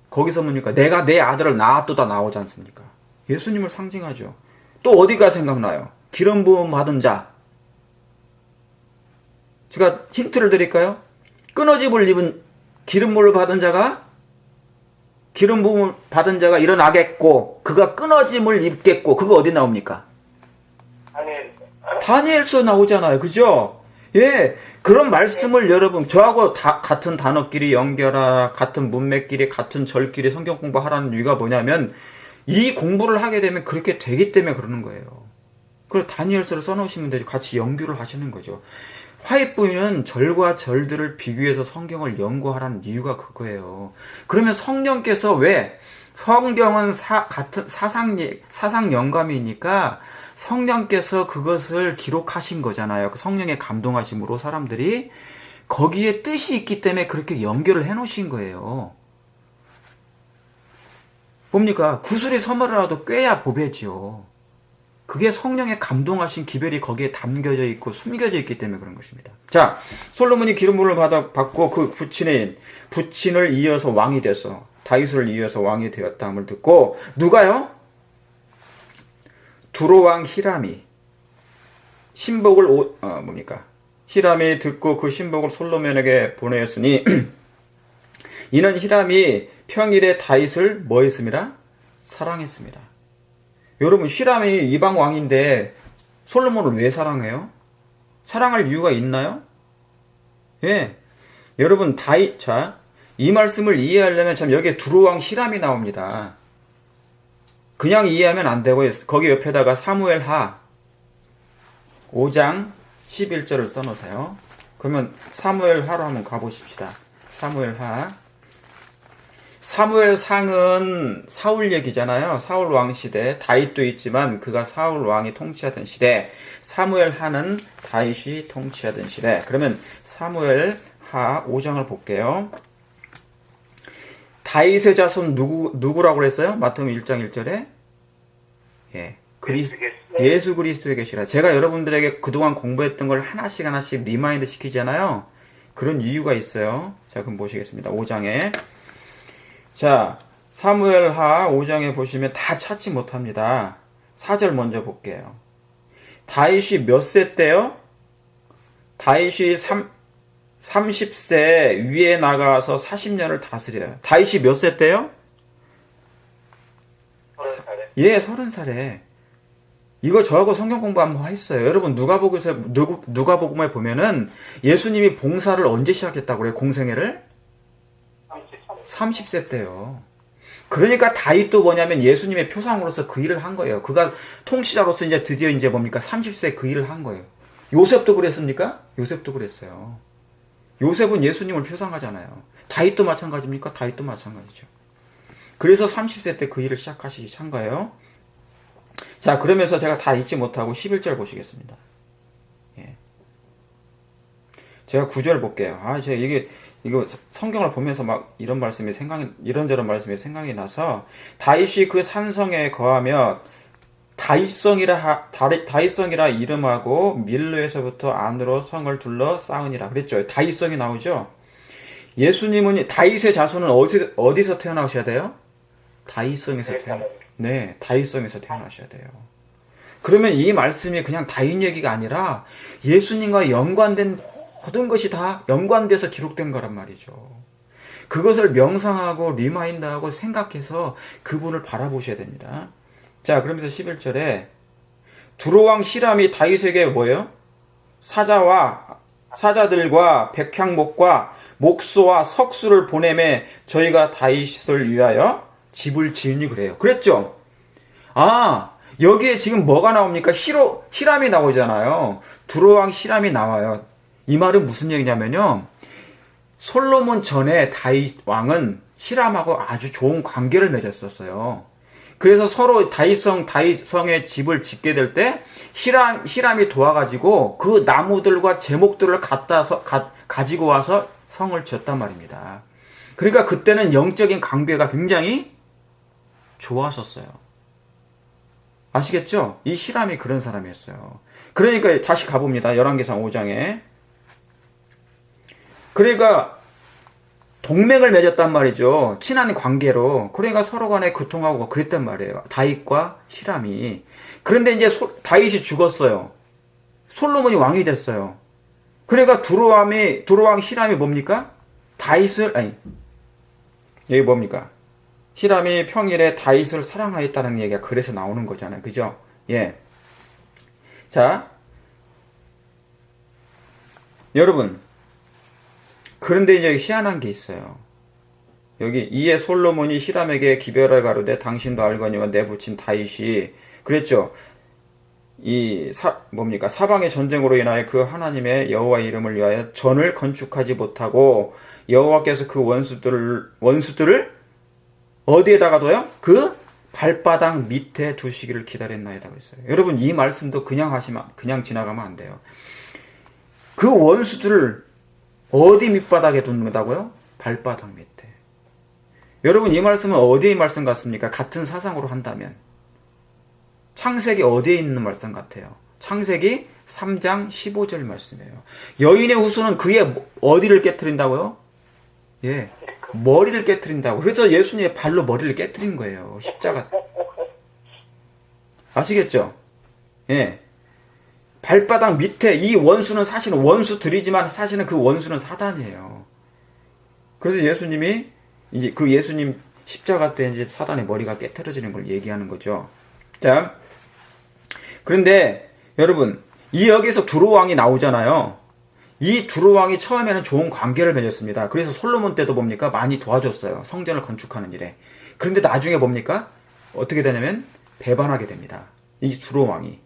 거기서 뭡니까? 내가 내 아들을 낳았도다 나오지 않습니까? 예수님을 상징하죠. 또 어디가 생각나요? 기름 부음 받은 자. 제가 힌트를 드릴까요? 끊어짐을 입은 기름물을 받은 자가, 기름 부음을 받은 자가 일어나겠고 그가 끊어짐을 입겠고. 그거 어디 나옵니까? 다니엘서 나오잖아요. 그죠? 예, 그런 말씀을 여러분 저하고 같은 단어끼리 연결하라, 같은 문맥끼리, 같은 절끼리 성경 공부하라는 이유가 뭐냐면 이 공부를 하게 되면 그렇게 되기 때문에 그러는 거예요. 그걸 다니엘서를 써놓으시면 되죠. 같이 연구를 하시는 거죠. 화입부인은 절과 절들을 비교해서 성경을 연구하라는 이유가 그거예요. 그러면 성령께서 왜, 성경은 같은 사상 영감이니까 성령께서 그것을 기록하신 거잖아요. 성령의 감동하심으로 사람들이 거기에 뜻이 있기 때문에 그렇게 연결을 해 놓으신 거예요. 뭡니까? 구슬이 서머라도 꿰야 보배지요. 그게 성령의 감동하신 기별이 거기에 담겨져 있고 숨겨져 있기 때문에 그런 것입니다. 자, 솔로몬이 기름부음을 받고 그 부친을 이어서 왕이 돼서, 다윗을 이어서 왕이 되었다함을 듣고, 누가요? 두로왕 히람이 신복을 히람이 듣고 그 신복을 솔로몬에게 보내었으니 이는 히람이 평일에 다윗을 뭐 했습니다? 사랑했습니다. 여러분, 히람이 이방 왕인데 솔로몬을 왜 사랑해요? 사랑할 이유가 있나요? 예. 여러분, 이 말씀을 이해하려면 참 여기에 두로왕 히람이 나옵니다. 그냥 이해하면 안 되고, 거기 옆에다가 사무엘하 5장 11절을 써놓으세요. 그러면 사무엘하로 한번 가보십시다. 사무엘상은 사울 얘기잖아요. 사울 왕 시대, 다윗도 있지만 그가 사울 왕이 통치하던 시대, 사무엘하는 다윗이 통치하던 시대. 그러면 사무엘하 5장을 볼게요. 다윗의 자손 누구라고 그랬어요? 마태복음 1장 1절에 예, 예수 그리스도의 계시라. 제가 여러분들에게 그동안 공부했던 걸 하나씩 리마인드 시키잖아요. 그런 이유가 있어요. 자, 그럼 보시겠습니다. 5장에. 자, 사무엘하 5장에 보시면 다 찾지 못합니다. 4절 먼저 볼게요. 다윗이 몇 세 때요? 다윗이 30세 위에 나가서 40년을 다스려요. 다윗이 몇 세 때요? 30살에. 예, 30살에. 이거 저하고 성경 공부 한번 했어요. 여러분 누가복음에 보면은 예수님이 봉사를 언제 시작했다고 그래요? 공생애를 30세 때요. 그러니까 다윗도 뭐냐면 예수님의 표상으로서 그 일을 한 거예요. 그가 통치자로서 이제 드디어 이제 뭡니까? 30세 그 일을 한 거예요. 요셉도 그랬습니까? 요셉도 그랬어요. 요셉은 예수님을 표상하잖아요. 다윗도 마찬가지입니까? 다윗도 마찬가지죠. 그래서 30세 때 그 일을 시작하시기 한 거예요. 자, 그러면서 제가 다 잊지 못하고 11절 보시겠습니다. 예. 제가 9절 볼게요. 제가 이거 성경을 보면서 막 이런저런 말씀이 생각이 나서, 다윗이 그 산성에 거하며 다윗성이라 이름하고 밀로에서부터 안으로 성을 둘러 쌓으니라 그랬죠. 다윗성이 나오죠. 예수님은 다윗의 자손은 어디서 태어나셔야 돼요? 다윗성에서 다윗성에서 태어나셔야 돼요. 그러면 이 말씀이 그냥 다윗 얘기가 아니라 예수님과 연관된 모든 것이 다 연관돼서 기록된 거란 말이죠. 그것을 명상하고 리마인드하고 생각해서 그분을 바라보셔야 됩니다. 자, 그러면서 11절에 두로왕 히람이 다윗에게 뭐예요? 사자들과 백향목과 목소와 석수를 보내매 저희가 다윗을 위하여 집을 지으니 그래요. 그랬죠? 여기에 지금 뭐가 나옵니까? 히람이 나오잖아요. 두로왕 히람이 나와요. 이 말은 무슨 얘기냐면요. 솔로몬 전에 다윗 왕은 히람하고 아주 좋은 관계를 맺었었어요. 그래서 서로 다윗성에 집을 짓게 될 때 히람이 도와가지고 그 나무들과 제목들을 가지고 와서 성을 지었단 말입니다. 그러니까 그때는 영적인 관계가 굉장히 좋았었어요. 아시겠죠? 이 히람이 그런 사람이었어요. 그러니까 다시 가봅니다. 열왕기상 5장에. 그러니까 동맹을 맺었단 말이죠. 친한 관계로. 그러니까 서로 간에 교통하고 그랬단 말이에요. 다윗과 히람이. 그런데 이제 다윗이 죽었어요. 솔로몬이 왕이 됐어요. 그러니까 두로왕 히람이 뭡니까? 여기 뭡니까? 히람이 평일에 다윗을 사랑하였다는 얘기가 그래서 나오는 거잖아요. 그죠? 예. 자. 여러분. 그런데 이제 희한한 게 있어요. 여기 이에 솔로몬이 히람에게 기별을 가로되 당신도 알거니와 내 부친 다윗이 그랬죠. 사방의 전쟁으로 인하여 그 하나님의 여호와의 이름을 위하여 전을 건축하지 못하고 여호와께서 그 원수들을 어디에다가 둬요? 그 발바닥 밑에 두시기를 기다렸나이다 그랬어요. 여러분 이 말씀도 그냥 지나가면 안 돼요. 그 원수들을 어디 밑바닥에 둔다고요? 발바닥 밑에. 여러분 이 말씀은 어디의 말씀 같습니까? 같은 사상으로 한다면 창세기 어디에 있는 말씀 같아요? 창세기 3장 15절 말씀이에요. 여인의 후손은 그의 어디를 깨트린다고요? 예, 머리를 깨트린다고. 그래서 예수님의 발로 머리를 깨트린 거예요. 십자가. 아시겠죠? 예. 발바닥 밑에 이 원수는 사실은 원수들이지만 사실은 그 원수는 사단이에요. 그래서 예수님이 이제 그 예수님 십자가 때 이제 사단의 머리가 깨트려지는 걸 얘기하는 거죠. 자, 그런데 여러분 이 여기서 두로왕이 나오잖아요. 이 두로왕이 처음에는 좋은 관계를 맺었습니다. 그래서 솔로몬 때도 뭡니까? 많이 도와줬어요. 성전을 건축하는 일에. 그런데 나중에 뭡니까? 어떻게 되냐면 배반하게 됩니다. 이 두로왕이.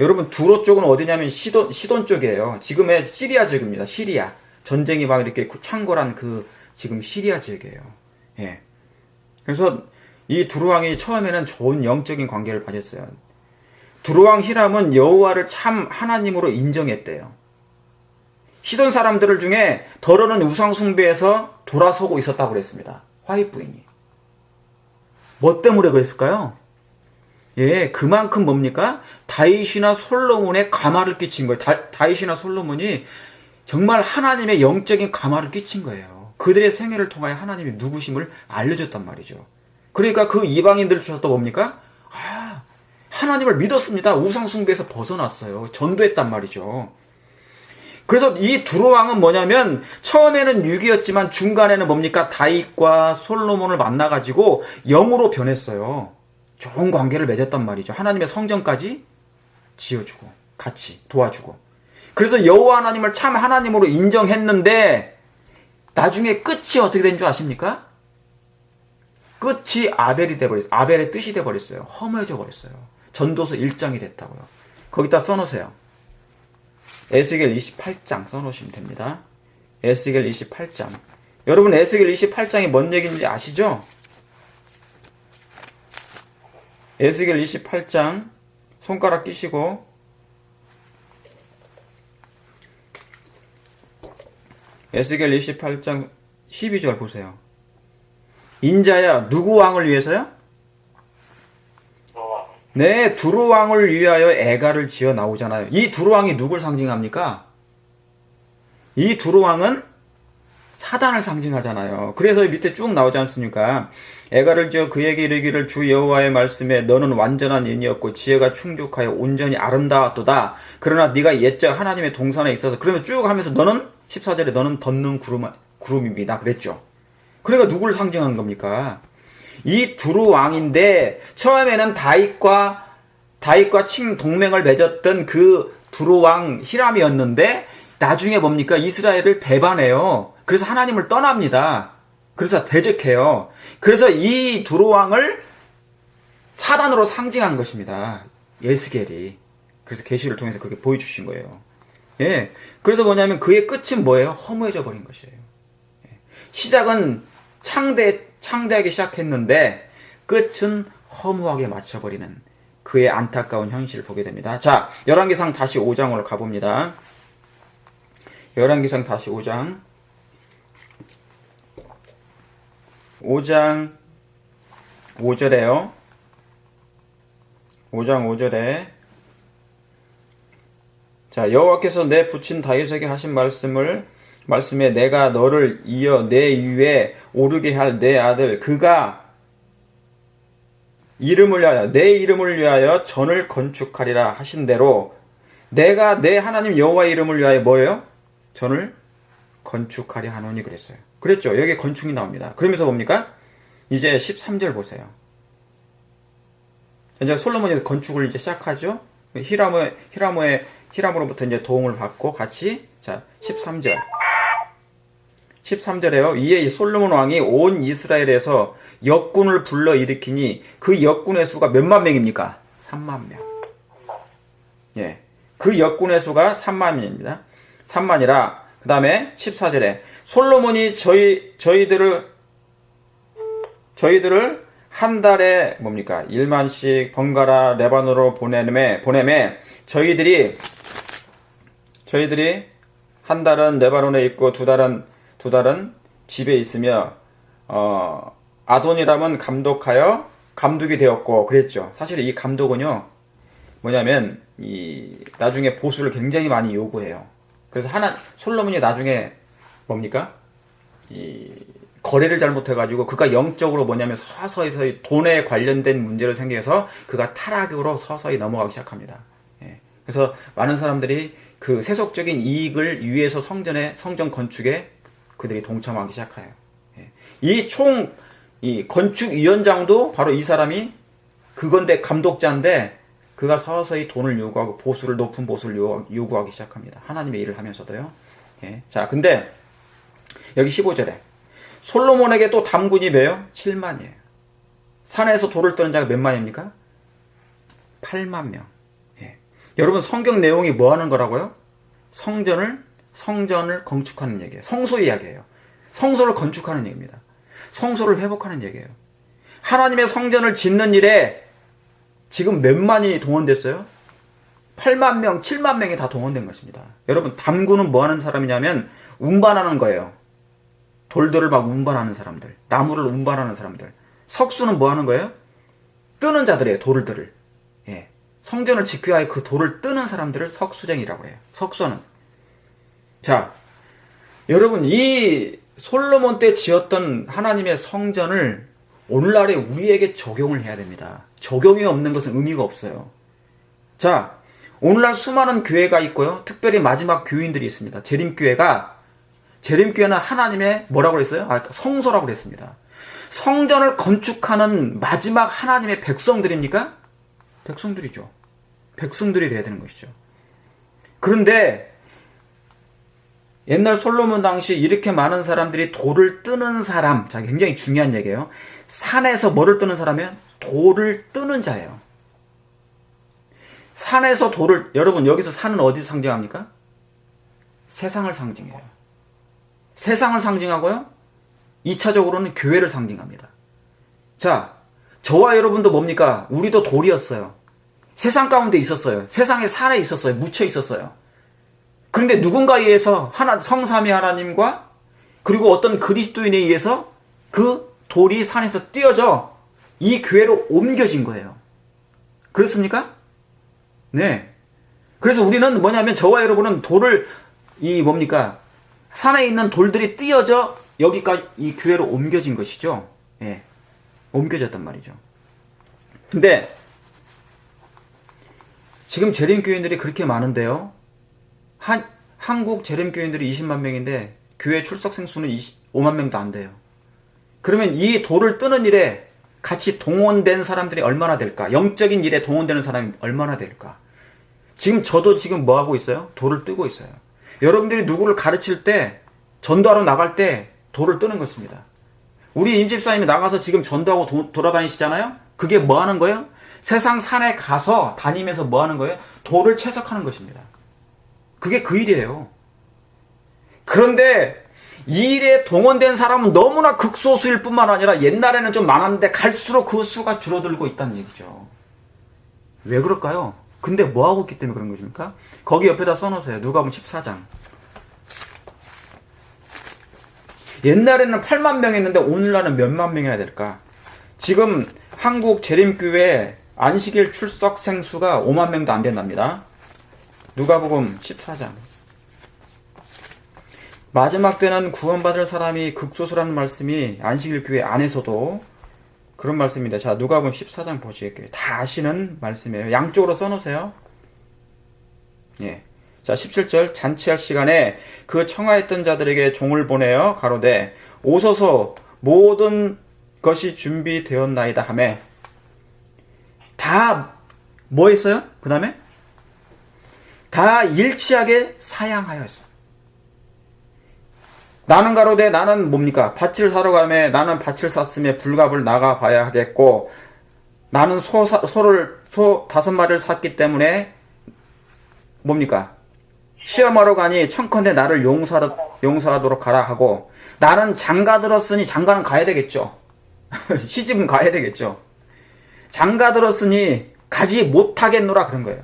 여러분 두로 쪽은 어디냐면 시돈 쪽이에요. 지금의 시리아 지역입니다. 시리아. 전쟁이 막 이렇게 창궐한 그 지금 시리아 지역이에요. 예. 그래서 이 두로왕이 처음에는 좋은 영적인 관계를 가졌어요. 두로왕 히람은 여호와를 참 하나님으로 인정했대요. 시돈 사람들 중에 더러는 우상 숭배에서 돌아서고 있었다고 그랬습니다. 화입 부인이. 뭐 때문에 그랬을까요? 예, 그만큼 뭡니까? 다윗이나 솔로몬에 감화를 끼친 거예요. 다윗이나 솔로몬이 정말 하나님의 영적인 감화를 끼친 거예요. 그들의 생애를 통하여 하나님이 누구심을 알려줬단 말이죠. 그러니까 그 이방인들조차도 뭡니까? 하나님을 믿었습니다. 우상 숭배에서 벗어났어요. 전도했단 말이죠. 그래서 이 두로 왕은 뭐냐면 처음에는 6이었지만 중간에는 뭡니까? 다윗과 솔로몬을 만나가지고 영으로 변했어요. 좋은 관계를 맺었단 말이죠. 하나님의 성전까지 지어주고 같이 도와주고. 그래서 여호와 하나님을 참 하나님으로 인정했는데 나중에 끝이 어떻게 된 줄 아십니까? 끝이 아벨이 돼버렸어요. 아벨의 뜻이 돼버렸어요. 허무해져 버렸어요. 전도서 1장이 됐다고요. 거기다 써놓으세요. 에스겔 28장 써놓으시면 됩니다. 에스겔 28장. 여러분 에스겔 28장이 뭔 얘기인지 아시죠? 에스겔 28장 손가락 끼시고 에스겔 28장 12절 보세요. 인자야 누구 왕을 위해서요? 네, 두루 왕을 위하여 애가를 지어 나오잖아요. 이 두루 왕이 누굴 상징합니까? 이 두루 왕은 사단을 상징하잖아요. 그래서 밑에 쭉 나오지 않습니까? 애가를 지어 그에게 이르기를 주 여호와의 말씀에 너는 완전한 인이었고 지혜가 충족하여 온전히 아름다웠도다. 그러나 네가 옛적 하나님의 동산에 있어서 그러면 쭉 하면서 너는 14절에 너는 덮는 구름입니다. 그랬죠. 그러니까 누구를 상징한 겁니까? 이 두루 왕인데 처음에는 다윗과 동맹을 맺었던 그 두루 왕 히람이었는데 나중에 뭡니까? 이스라엘을 배반해요. 그래서 하나님을 떠납니다. 그래서 대적해요. 그래서 이 두루 왕을 사단으로 상징한 것입니다. 에스겔이. 그래서 계시를 통해서 그렇게 보여주신 거예요. 예. 그래서 뭐냐면 그의 끝은 뭐예요? 허무해져 버린 것이에요. 시작은 창대하게 시작했는데 끝은 허무하게 맞춰버리는 그의 안타까운 현실을 보게 됩니다. 자, 열왕기상 다시 5장으로 가봅니다. 열왕기상 다시 5장 5장 5절에요. 5장 5절에 자, 여호와께서 내 부친 다윗에게 하신 말씀에 내가 너를 이어 내 위에 오르게 할 내 아들 그가 내 이름을 위하여 전을 건축하리라 하신 대로 내가 내 하나님 여호와의 이름을 위하여 뭐예요? 전을 건축하리 하노니 그랬어요. 그랬죠. 여기 건축이 나옵니다. 그러면서 뭡니까? 이제 13절 보세요. 이제 솔로몬이 건축을 이제 시작하죠. 히람으로부터 이제 도움을 받고 같이 자 13절에요. 이에 솔로몬 왕이 온 이스라엘에서 역군을 불러 일으키니 그 역군의 수가 몇만 명입니까? 3만 명. 예. 그 역군의 수가 3만 명입니다. 3만이라. 그 다음에 14절에 솔로몬이 저희들을 한 달에 뭡니까? 1만씩 번갈아 레바논으로 보내매 저희들이 한 달은 레바논에 있고 두 달은 집에 있으며 아도니람은 감독이 되었고 그랬죠. 사실 이 감독은요 뭐냐면 나중에 보수를 굉장히 많이 요구해요. 그래서 솔로몬이 나중에 뭡니까? 거래를 잘못해가지고 그가 영적으로 뭐냐면 서서히 돈에 관련된 문제를 생겨서 그가 타락으로 서서히 넘어가기 시작합니다. 예. 그래서 많은 사람들이 그 세속적인 이익을 위해서 성전 건축에 그들이 동참하기 시작해요. 예. 이 건축위원장도 바로 이 사람이 그건데 감독자인데 그가 서서히 돈을 요구하고 높은 보수를 요구하기 시작합니다. 하나님의 일을 하면서도요. 예. 자, 근데 여기 15절에 솔로몬에게 또 담군이 몇요? 7만이에요. 산에서 돌을 뜨는 자가 몇 만입니까? 8만 명. 예. 여러분 성경 내용이 뭐 하는 거라고요? 성전을 건축하는 얘기예요. 성소 이야기예요. 성소를 건축하는 얘기입니다. 성소를 회복하는 얘기예요. 하나님의 성전을 짓는 일에 지금 몇 만이 동원됐어요? 8만 명, 7만 명이 다 동원된 것입니다. 여러분 담구는 뭐 하는 사람이냐면 운반하는 거예요. 돌들을 막 운반하는 사람들, 나무를 운반하는 사람들. 석수는 뭐 하는 거예요? 뜨는 자들이에요. 돌들을. 예. 성전을 짓기 위하여 그 돌을 뜨는 사람들을 석수쟁이라고 해요. 석수는. 자, 여러분 이 솔로몬 때 지었던 하나님의 성전을 오늘날에 우리에게 적용을 해야 됩니다. 적용이 없는 것은 의미가 없어요. 자, 오늘날 수많은 교회가 있고요. 특별히 마지막 교인들이 있습니다. 재림교회는 하나님의 뭐라고 그랬어요? 성소라고 그랬습니다. 성전을 건축하는 마지막 하나님의 백성들입니까? 백성들이죠. 백성들이 돼야 되는 것이죠. 그런데 옛날 솔로몬 당시 이렇게 많은 사람들이 돌을 뜨는 사람, 자, 굉장히 중요한 얘기예요. 산에서 뭐를 뜨는 사람이면 돌을 뜨는 자예요. 산에서 돌을, 여러분 여기서 산은 어디서 상징합니까? 세상을 상징해요. 세상을 상징하고요. 2차적으로는 교회를 상징합니다. 자, 저와 여러분도 뭡니까? 우리도 돌이었어요. 세상 가운데 있었어요. 세상의 산에 있었어요. 묻혀 있었어요. 그런데 누군가에 의해서 성삼위 하나님과 그리고 어떤 그리스도인에 의해서 그 돌이 산에서 띄어져 이 교회로 옮겨진 거예요. 그렇습니까? 네. 그래서 우리는 뭐냐면 저와 여러분은 돌을 산에 있는 돌들이 띄어져 여기까지 이 교회로 옮겨진 것이죠. 예. 옮겨졌단 말이죠. 근데 지금 재림교인들이 그렇게 많은데요. 한국 재림교인들이 20만 명인데 교회 출석생 수는 5만 명도 안 돼요. 그러면 이 돌을 뜨는 일에 같이 동원된 사람들이 얼마나 될까? 영적인 일에 동원되는 사람이 얼마나 될까? 저도 지금 뭐 하고 있어요? 돌을 뜨고 있어요. 여러분들이 누구를 가르칠 때, 전도하러 나갈 때 돌을 뜨는 것입니다. 우리 임집사님이 나가서 지금 전도하고 돌아다니시잖아요? 그게 뭐 하는 거예요? 세상 산에 가서 다니면서 뭐 하는 거예요? 돌을 채석하는 것입니다. 그게 그 일이에요. 그런데 이 일에 동원된 사람은 너무나 극소수일 뿐만 아니라 옛날에는 좀 많았는데 갈수록 그 수가 줄어들고 있다는 얘기죠. 왜 그럴까요? 근데 뭐 하고 있기 때문에 그런 것입니까? 거기 옆에다 써놓으세요. 누가복음 14장. 옛날에는 8만 명이었는데 오늘날은 몇만 명이나 될까? 지금 한국 재림교회 안식일 출석생 수가 5만 명도 안 된답니다. 누가복음 14장. 마지막 때는 구원받을 사람이 극소수라는 말씀이 안식일 교회 안에서도 그런 말씀입니다. 자, 누가복음 14장 보시겠어요. 다 아시는 말씀이에요. 양쪽으로 써놓으세요. 예. 자, 17절. 잔치할 시간에 그 청하했던 자들에게 종을 보내어 가로되 오소서 모든 것이 준비되었나이다 하매 다 뭐 했어요? 그 다음에 다 일치하게 사양하였어. 나는 가로되 나는 뭡니까? 밭을 사러 가매 나는 밭을 샀음에 불갑을 나가 봐야 하겠고 나는 소 5마리를 샀기 때문에 뭡니까? 시험하러 가니 청컨대 나를 용서하도록 하라 하고 나는 장가 들었으니 장가는 가야 되겠죠. 시집은 가야 되겠죠. 장가 들었으니 가지 못하겠노라 그런 거예요.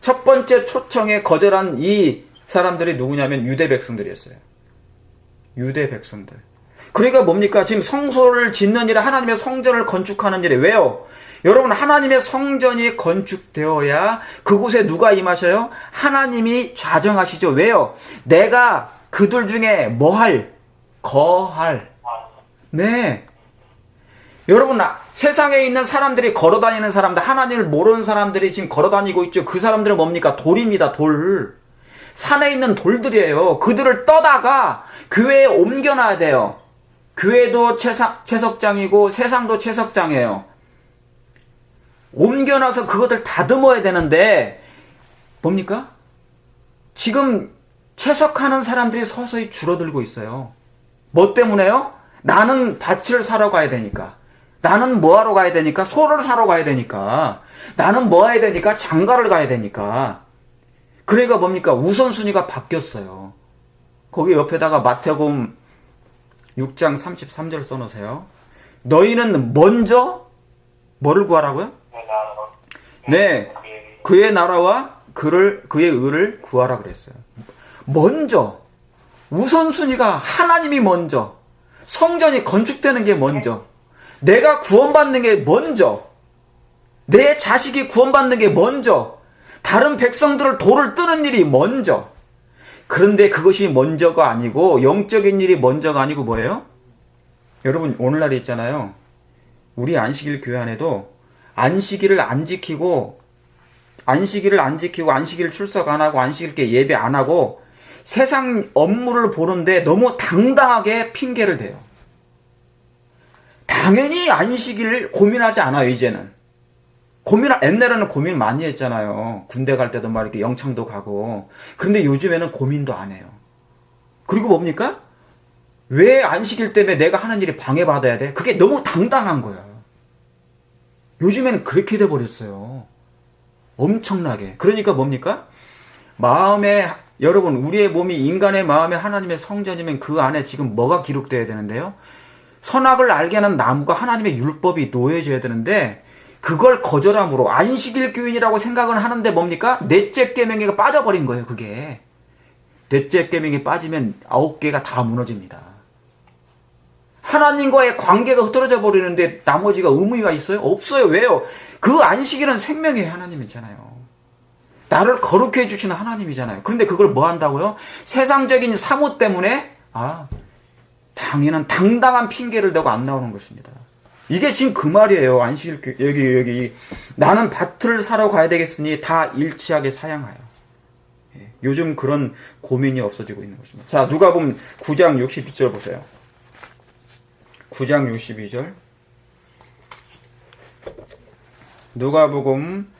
첫 번째 초청에 거절한 이 사람들이 누구냐면 유대 백성들이었어요. 유대 백성들. 그러니까 뭡니까? 지금 성소를 짓는 일에 하나님의 성전을 건축하는 일에 왜요? 여러분 하나님의 성전이 건축되어야 그곳에 누가 임하셔요? 하나님이 좌정하시죠. 왜요? 내가 그들 중에 거할. 네. 여러분 세상에 있는 사람들이 걸어다니는 사람들, 하나님을 모르는 사람들이 지금 걸어다니고 있죠. 그 사람들은 뭡니까? 돌입니다. 돌. 산에 있는 돌들이에요. 그들을 떠다가 교회에 옮겨놔야 돼요. 교회도 채석장이고 세상도 채석장이에요. 옮겨놔서 그것을 다듬어야 되는데 뭡니까? 지금 채석하는 사람들이 서서히 줄어들고 있어요. 뭐 때문에요? 나는 밭을 사러 가야 되니까. 나는 뭐 하러 가야 되니까? 소를 사러 가야 되니까. 나는 뭐 해야 되니까? 장가를 가야 되니까. 그러니까 뭡니까? 우선순위가 바뀌었어요. 거기 옆에다가 마태복음 6장 33절 써놓으세요. 너희는 먼저 뭐를 구하라고요? 네, 그의 나라와 그의 의를 구하라 그랬어요. 먼저, 우선순위가 하나님이 먼저, 성전이 건축되는 게 먼저, 내가 구원받는 게 먼저, 내 자식이 구원받는 게 먼저, 다른 백성들을 돌을 뜨는 일이 먼저. 그런데 그것이 먼저가 아니고 영적인 일이 먼저가 아니고 뭐예요? 여러분 오늘날에 있잖아요. 우리 안식일 교회 안에도 안식일을 안 지키고 안식일을 안 지키고 안식일 출석 안 하고 안식일께 예배 안 하고 세상 업무를 보는데 너무 당당하게 핑계를 대요. 당연히 안식일 고민하지 않아요, 이제는. 옛날에는 고민 많이 했잖아요. 군대 갈 때도 막 이렇게 영창도 가고. 그런데 요즘에는 고민도 안 해요. 그리고 뭡니까? 왜 안식일 때문에 내가 하는 일이 방해받아야 돼? 그게 너무 당당한 거야. 요즘에는 그렇게 돼버렸어요. 엄청나게. 그러니까 뭡니까? 여러분, 우리의 몸이 인간의 마음에 하나님의 성전이면 그 안에 지금 뭐가 기록되어야 되는데요? 선악을 알게 하는 나무가 하나님의 율법이 놓여져야 되는데, 그걸 거절함으로 안식일 교인이라고 생각은 하는데 뭡니까? 넷째 계명에 빠져버린 거예요, 그게. 넷째 계명에 빠지면 9개가 다 무너집니다. 하나님과의 관계가 흐트러져 버리는데 나머지가 의무가 있어요? 없어요. 왜요? 그 안식일은 생명의 하나님이잖아요. 나를 거룩해 주시는 하나님이잖아요. 그런데 그걸 뭐 한다고요? 세상적인 사무 때문에 당당한 핑계를 대고 안 나오는 것입니다. 이게 지금 그 말이에요. 안식일 여기 나는 밭을 사러 가야 되겠으니 다 일치하게 사양하여. 요즘 그런 고민이 없어지고 있는 것입니다. 자, 누가복음 9장 62절 보세요. 9장 62절. 누가복음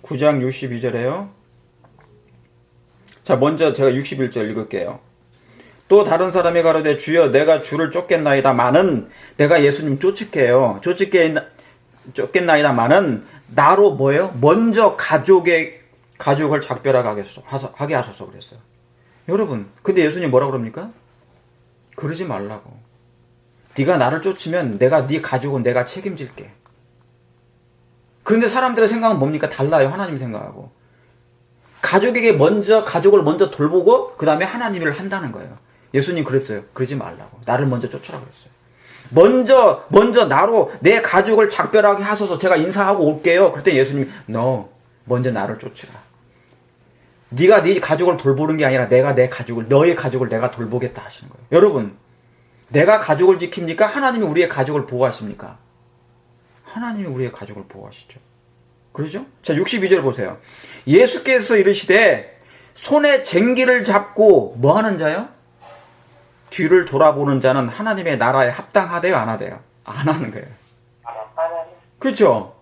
9장 62절에요. 자, 먼저 제가 61절 읽을게요. 또 다른 사람이 가로되 주여 내가 주를 쫓겠나이다마는, 내가 예수님 쫓을게요. 쫓겠나이다마는 나로 뭐예요? 먼저 가족을 작별하게 하소서 그랬어요. 여러분, 근데 예수님 뭐라고 그럽니까? 그러지 말라고. 네가 나를 쫓으면 내가 네 가족은 내가 책임질게. 그런데 사람들의 생각은 뭡니까? 달라요. 하나님 생각하고. 가족을 먼저 돌보고 그 다음에 하나님 일을 한다는 거예요. 예수님 그랬어요. 그러지 말라고. 나를 먼저 쫓으라고 그랬어요. 먼저 나로 내 가족을 작별하게 하소서. 제가 인사하고 올게요. 그랬더니 예수님, 먼저 나를 쫓으라. 네가 네 가족을 돌보는 게 아니라 내가 너의 가족을 내가 돌보겠다 하시는 거예요. 여러분, 내가 가족을 지킵니까? 하나님이 우리의 가족을 보호하십니까? 하나님이 우리의 가족을 보호하시죠. 그러죠? 자, 62절 보세요. 예수께서 이르시되 손에 쟁기를 잡고 뭐 하는 자요? 뒤를 돌아보는 자는 하나님의 나라에 합당하대요, 안 하대요? 안 하는 거예요. 그렇죠?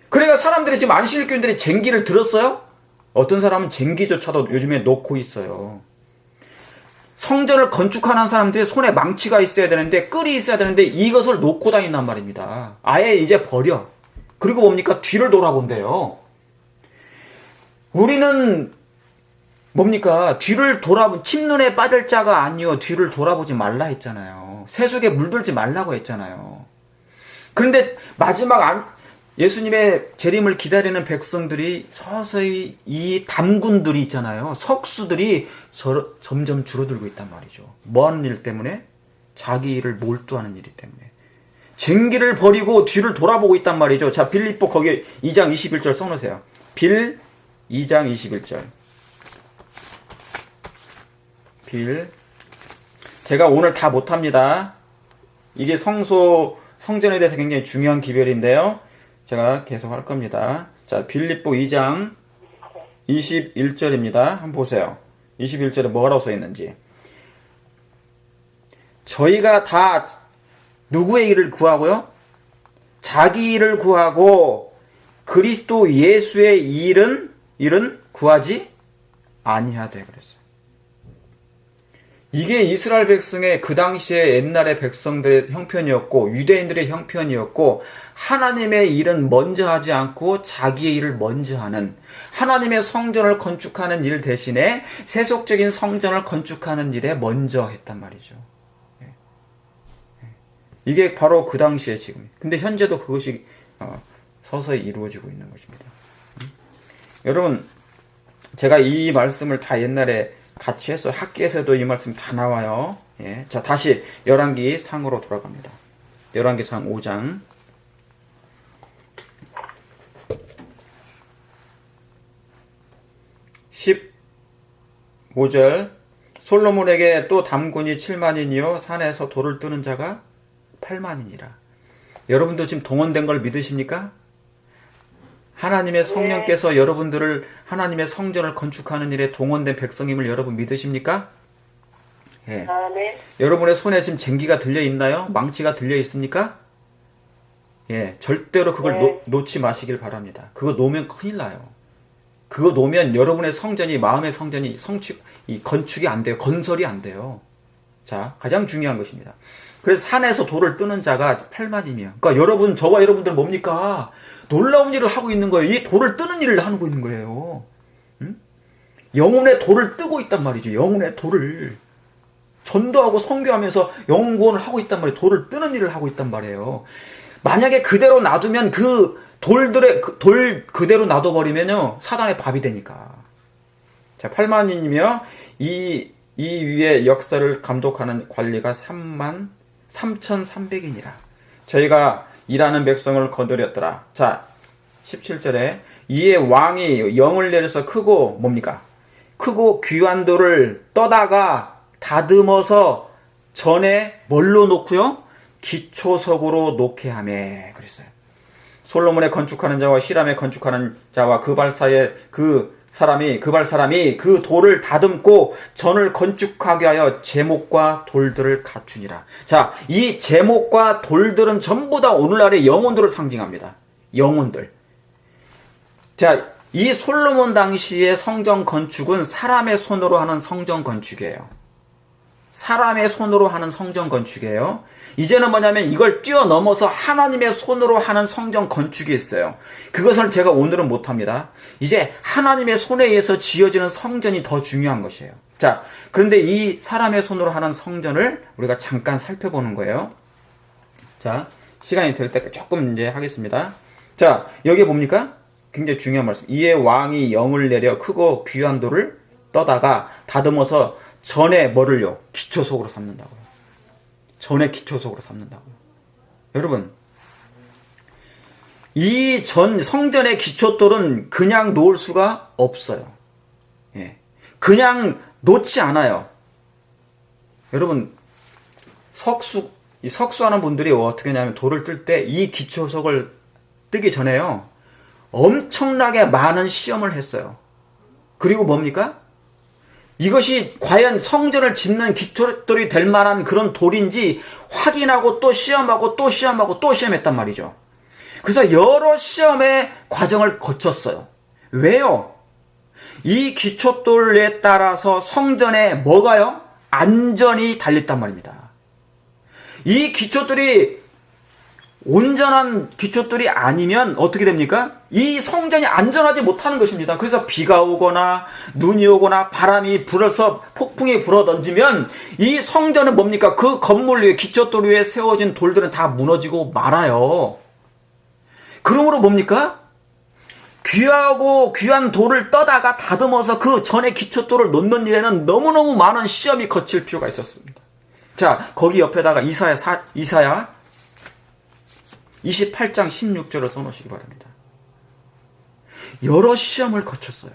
그러니까 사람들이 지금 안식일 교인들이 쟁기를 들었어요? 어떤 사람은 쟁기조차도 요즘에 놓고 있어요. 성전을 건축하는 사람들이 손에 망치가 있어야 되는데, 끌이 있어야 되는데 이것을 놓고 다닌단 말입니다. 아예 이제 버려. 그리고 뭡니까? 뒤를 돌아본대요. 우리는 뭡니까? 침눈에 빠질 자가 아니요 뒤를 돌아보지 말라 했잖아요. 세속에 물들지 말라고 했잖아요. 그런데 예수님의 재림을 기다리는 백성들이 서서히 이 담군들이 있잖아요. 석수들이 점점 줄어들고 있단 말이죠. 뭐 하는 일 때문에? 자기 일을 몰두하는 일이 때문에. 쟁기를 버리고 뒤를 돌아보고 있단 말이죠. 자, 빌립보 거기 2장 21절 써놓으세요. 2장 21절. 제가 오늘 다 못합니다. 이게 성전에 대해서 굉장히 중요한 기별인데요. 제가 계속 할 겁니다. 자, 빌립보 2장 21절입니다. 한번 보세요. 21절에 뭐라고 써 있는지. 저희가 다 누구의 일을 구하고요? 자기 일을 구하고 그리스도 예수의 일은 구하지 아니하되 그랬어요. 이게 이스라엘 백성의 그 당시에 옛날의 백성들의 형편이었고 유대인들의 형편이었고, 하나님의 일은 먼저 하지 않고 자기의 일을 먼저 하는, 하나님의 성전을 건축하는 일 대신에 세속적인 성전을 건축하는 일에 먼저 했단 말이죠. 이게 바로 그 당시에 지금. 근데 현재도 그것이 서서히 이루어지고 있는 것입니다. 여러분, 제가 이 말씀을 다 옛날에 같이 했어요. 학교에서도 이 말씀 다 나와요. 예. 자, 다시 열왕기 상으로 돌아갑니다. 열왕기 상 5장. 15절. 솔로몬에게 또 담군이 7만이니요 산에서 돌을 뜨는 자가 8만이니라. 여러분도 지금 동원된 걸 믿으십니까? 하나님의 성령께서 여러분들을 하나님의 성전을 건축하는 일에 동원된 백성임을 여러분 믿으십니까? 예. 네. 여러분의 손에 지금 쟁기가 들려 있나요? 망치가 들려 있습니까? 예, 절대로 그걸 놓지 마시길 바랍니다. 그거 놓으면 큰일 나요. 그거 놓으면 여러분의 성전이, 마음의 성전이 건축이 안 돼요. 건설이 안 돼요. 자, 가장 중요한 것입니다. 그래서 산에서 돌을 뜨는 자가 8만이며. 그러니까 저와 여러분들은 뭡니까? 놀라운 일을 하고 있는 거예요. 이 돌을 뜨는 일을 하고 있는 거예요. 응? 영혼의 돌을 뜨고 있단 말이죠. 영혼의 돌을. 전도하고 선교하면서 영구원을 하고 있단 말이에요. 돌을 뜨는 일을 하고 있단 말이에요. 만약에 그대로 놔두면 돌 그대로 놔둬버리면요, 사단의 밥이 되니까. 자, 8만인이며, 이 위의 역사를 감독하는 관리가 33,300인이라. 저희가 일하는 백성을 거느렸더라. 자, 17절에, 이에 왕이 영을 내려서 크고, 뭡니까? 크고 귀한 돌을 떠다가 다듬어서 전에 뭘로 놓고요? 기초석으로 놓게 하매. 그랬어요. 솔로몬의 건축하는 자와 히람의 건축하는 자와 그발 사이에 그발 사람이 그 돌을 다듬고 전을 건축하게 하여 제목과 돌들을 갖추니라. 자, 이 제목과 돌들은 전부 다 오늘날의 영혼들을 상징합니다. 영혼들. 자, 이 솔로몬 당시의 성전 건축은 사람의 손으로 하는 성전 건축이에요. 사람의 손으로 하는 성전 건축이에요. 이제는 뭐냐면 이걸 뛰어넘어서 하나님의 손으로 하는 성전 건축이 있어요. 그것을 제가 오늘은 못합니다. 이제 하나님의 손에 의해서 지어지는 성전이 더 중요한 것이에요. 자, 그런데 이 사람의 손으로 하는 성전을 우리가 잠깐 살펴보는 거예요. 자, 시간이 될 때 조금 이제 하겠습니다. 자, 여기 봅니까? 굉장히 중요한 말씀. 이에 왕이 영을 내려 크고 귀한 돌을 떠다가 다듬어서 전에 뭐를요? 기초석으로 삼는다고요. 전에 기초석으로 삼는다고요. 여러분, 이 성전의 기초돌은 그냥 놓을 수가 없어요. 예. 그냥 놓지 않아요. 여러분, 석수하는 분들이 어떻게 하냐면 돌을 뜰 때 이 기초석을 뜨기 전에요, 엄청나게 많은 시험을 했어요. 그리고 뭡니까? 이것이 과연 성전을 짓는 기초돌이 될 만한 그런 돌인지 확인하고 또 시험하고 또 시험하고 또 시험했단 말이죠. 그래서 여러 시험의 과정을 거쳤어요. 왜요? 이 기초돌에 따라서 성전에 뭐가요? 안전이 달렸단 말입니다. 이 기초돌이 온전한 기초돌이 아니면 어떻게 됩니까? 이 성전이 안전하지 못하는 것입니다. 그래서 비가 오거나 눈이 오거나 바람이 불어서 폭풍이 불어던지면 이 성전은 뭡니까? 그 건물 위에, 기초돌 위에 세워진 돌들은 다 무너지고 말아요. 그러므로 뭡니까? 귀하고 귀한 돌을 떠다가 다듬어서 그 전에 기초돌을 놓는 일에는 너무너무 많은 시험이 거칠 필요가 있었습니다. 자, 거기 옆에다가 이사야 28장 16절을 써놓으시기 바랍니다. 여러 시험을 거쳤어요.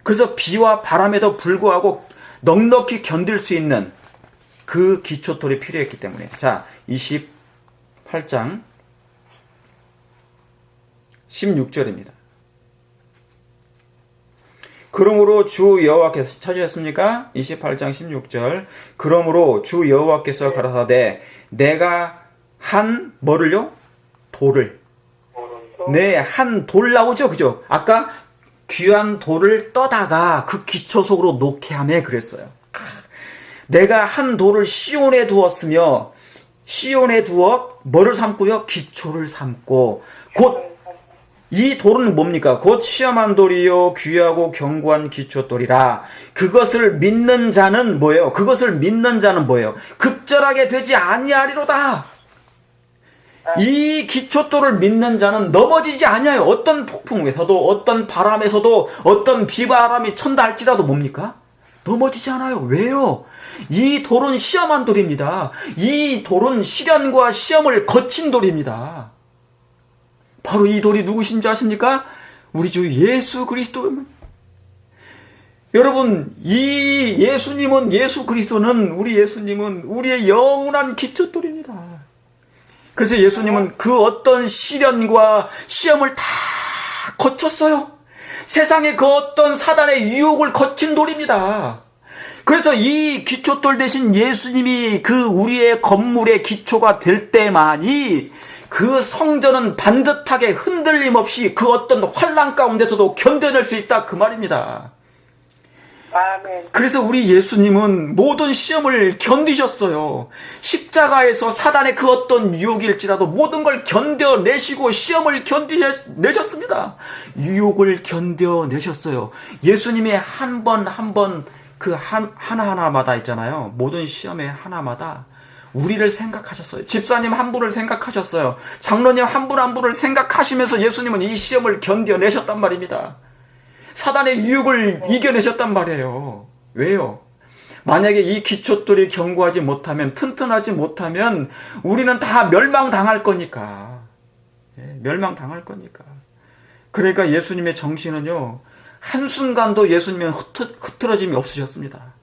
그래서 비와 바람에도 불구하고 넉넉히 견딜 수 있는 그 기초돌이 필요했기 때문에. 자, 28장 16절입니다. 그러므로 주 여호와께서, 찾으셨습니까? 28장 16절. 그러므로 주 여호와께서 가라사대 내가 한 뭐를요? 돌을. 네, 한 돌 나오죠, 그죠? 아까 귀한 돌을 떠다가 그 기초석으로 놓게 하며 그랬어요. 내가 한 돌을 시온에 두었으며, 시온에 두어 뭐를 삼고요? 기초를 삼고, 곧 이 돌은 뭡니까? 곧 시험한 돌이요 귀하고 견고한 기초돌이라. 그것을 믿는 자는 뭐예요? 그것을 믿는 자는 뭐예요? 급절하게 되지 아니하리로다. 이 기초돌을 믿는 자는 넘어지지 아니하여. 어떤 폭풍에서도, 어떤 바람에서도, 어떤 비바람이 천다 할지라도 뭡니까? 넘어지지 않아요. 왜요? 이 돌은 시험한 돌입니다. 이 돌은 시련과 시험을 거친 돌입니다. 바로 이 돌이 누구신지 아십니까? 우리 주 예수 그리스도입니다. 여러분, 이 예수님은, 예수 그리스도는, 우리 예수님은 우리의 영원한 기초돌입니다. 그래서 예수님은 그 어떤 시련과 시험을 다 거쳤어요. 세상의 그 어떤 사단의 유혹을 거친 돌입니다. 그래서 이 기초돌 대신 예수님이 그 우리의 건물의 기초가 될 때만이 그 성전은 반듯하게 흔들림 없이 그 어떤 환난 가운데서도 견뎌낼 수 있다, 그 말입니다. 아멘. 그래서 우리 예수님은 모든 시험을 견디셨어요. 십자가에서 사단의 그 어떤 유혹일지라도 모든 걸 견뎌내시고 시험을 견디내셨습니다. 유혹을 견뎌내셨어요. 예수님이 한 번 한 번 그 하나하나마다 있잖아요. 모든 시험의 하나마다 우리를 생각하셨어요. 집사님 한 분을 생각하셨어요. 장로님 한 분 한 분을 생각하시면서 예수님은 이 시험을 견뎌내셨단 말입니다. 사단의 유혹을 이겨내셨단 말이에요. 왜요? 만약에 이 기초돌이 견고하지 못하면, 튼튼하지 못하면 우리는 다 멸망당할 거니까. 멸망당할 거니까. 그러니까 예수님의 정신은요, 한순간도 예수님은 흐트러짐이 없으셨습니다.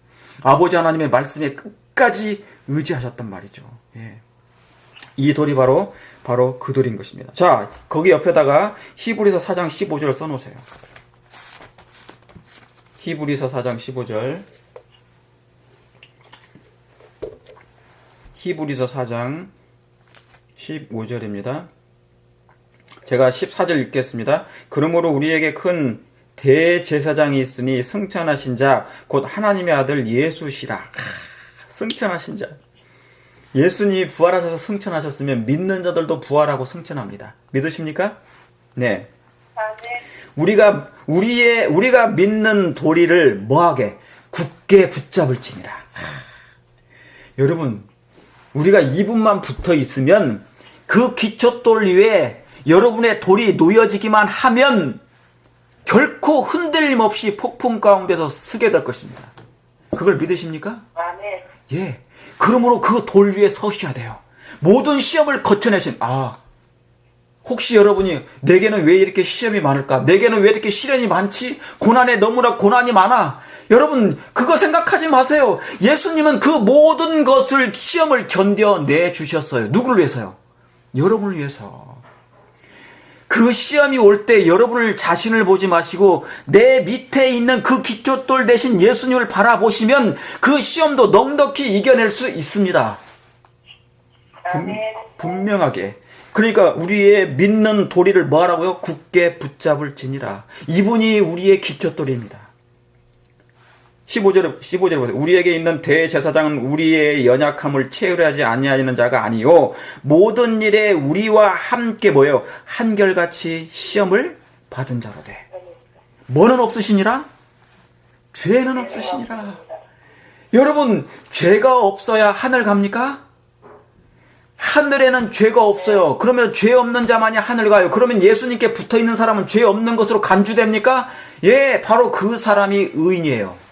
아버지 하나님의 말씀에 끝까지 의지하셨단 말이죠. 이 돌이 바로 그 돌인 것입니다. 자, 거기 옆에다가 히브리서 4장 15절 써놓으세요. 히브리서 4장 15절. 히브리서 4장 15절입니다. 제가 14절 읽겠습니다. 그러므로 우리에게 큰 대제사장이 있으니 승천하신 자 곧 하나님의 아들 예수시라. 승천하신 자. 예수님이 부활하셔서 승천하셨으면 믿는 자들도 부활하고 승천합니다. 믿으십니까? 네. 우리가 믿는 도리를 뭐하게? 굳게 붙잡을지니라. 여러분, 우리가 이분만 붙어 있으면 그 기초돌 위에 여러분의 돌이 놓여지기만 하면 결코 흔들림 없이 폭풍 가운데서 서게 될 것입니다. 그걸 믿으십니까? 예. 그러므로 그 돌 위에 서셔야 돼요. 모든 시험을 거쳐내신, 혹시 여러분이 내게는 왜 이렇게 시험이 많을까? 내게는 왜 이렇게 시련이 많지? 너무나 고난이 많아. 여러분, 그거 생각하지 마세요. 예수님은 그 모든 것을, 시험을 견뎌내 주셨어요. 누구를 위해서요? 여러분을 위해서. 그 시험이 올 때 여러분을 자신을 보지 마시고 내 밑에 있는 그 기초돌 대신 예수님을 바라보시면 그 시험도 넉넉히 이겨낼 수 있습니다. 분명하게. 그러니까 우리의 믿는 도리를 뭐하라고요? 굳게 붙잡을지니라. 이분이 우리의 기초돌입니다. 15절에 보세요. 우리에게 있는 대제사장은 우리의 연약함을 체휼하지 아니하는 자가 아니요 모든 일에 우리와 함께 뭐예요? 한결같이 시험을 받은 자로되. 뭐는 없으시니라? 죄는 없으시니라. 여러분, 죄가 없어야 하늘 갑니까? 하늘에는 죄가 없어요. 그러면 죄 없는 자만이 하늘 가요. 그러면 예수님께 붙어있는 사람은 죄 없는 것으로 간주됩니까? 예, 바로 그 사람이 의인이에요.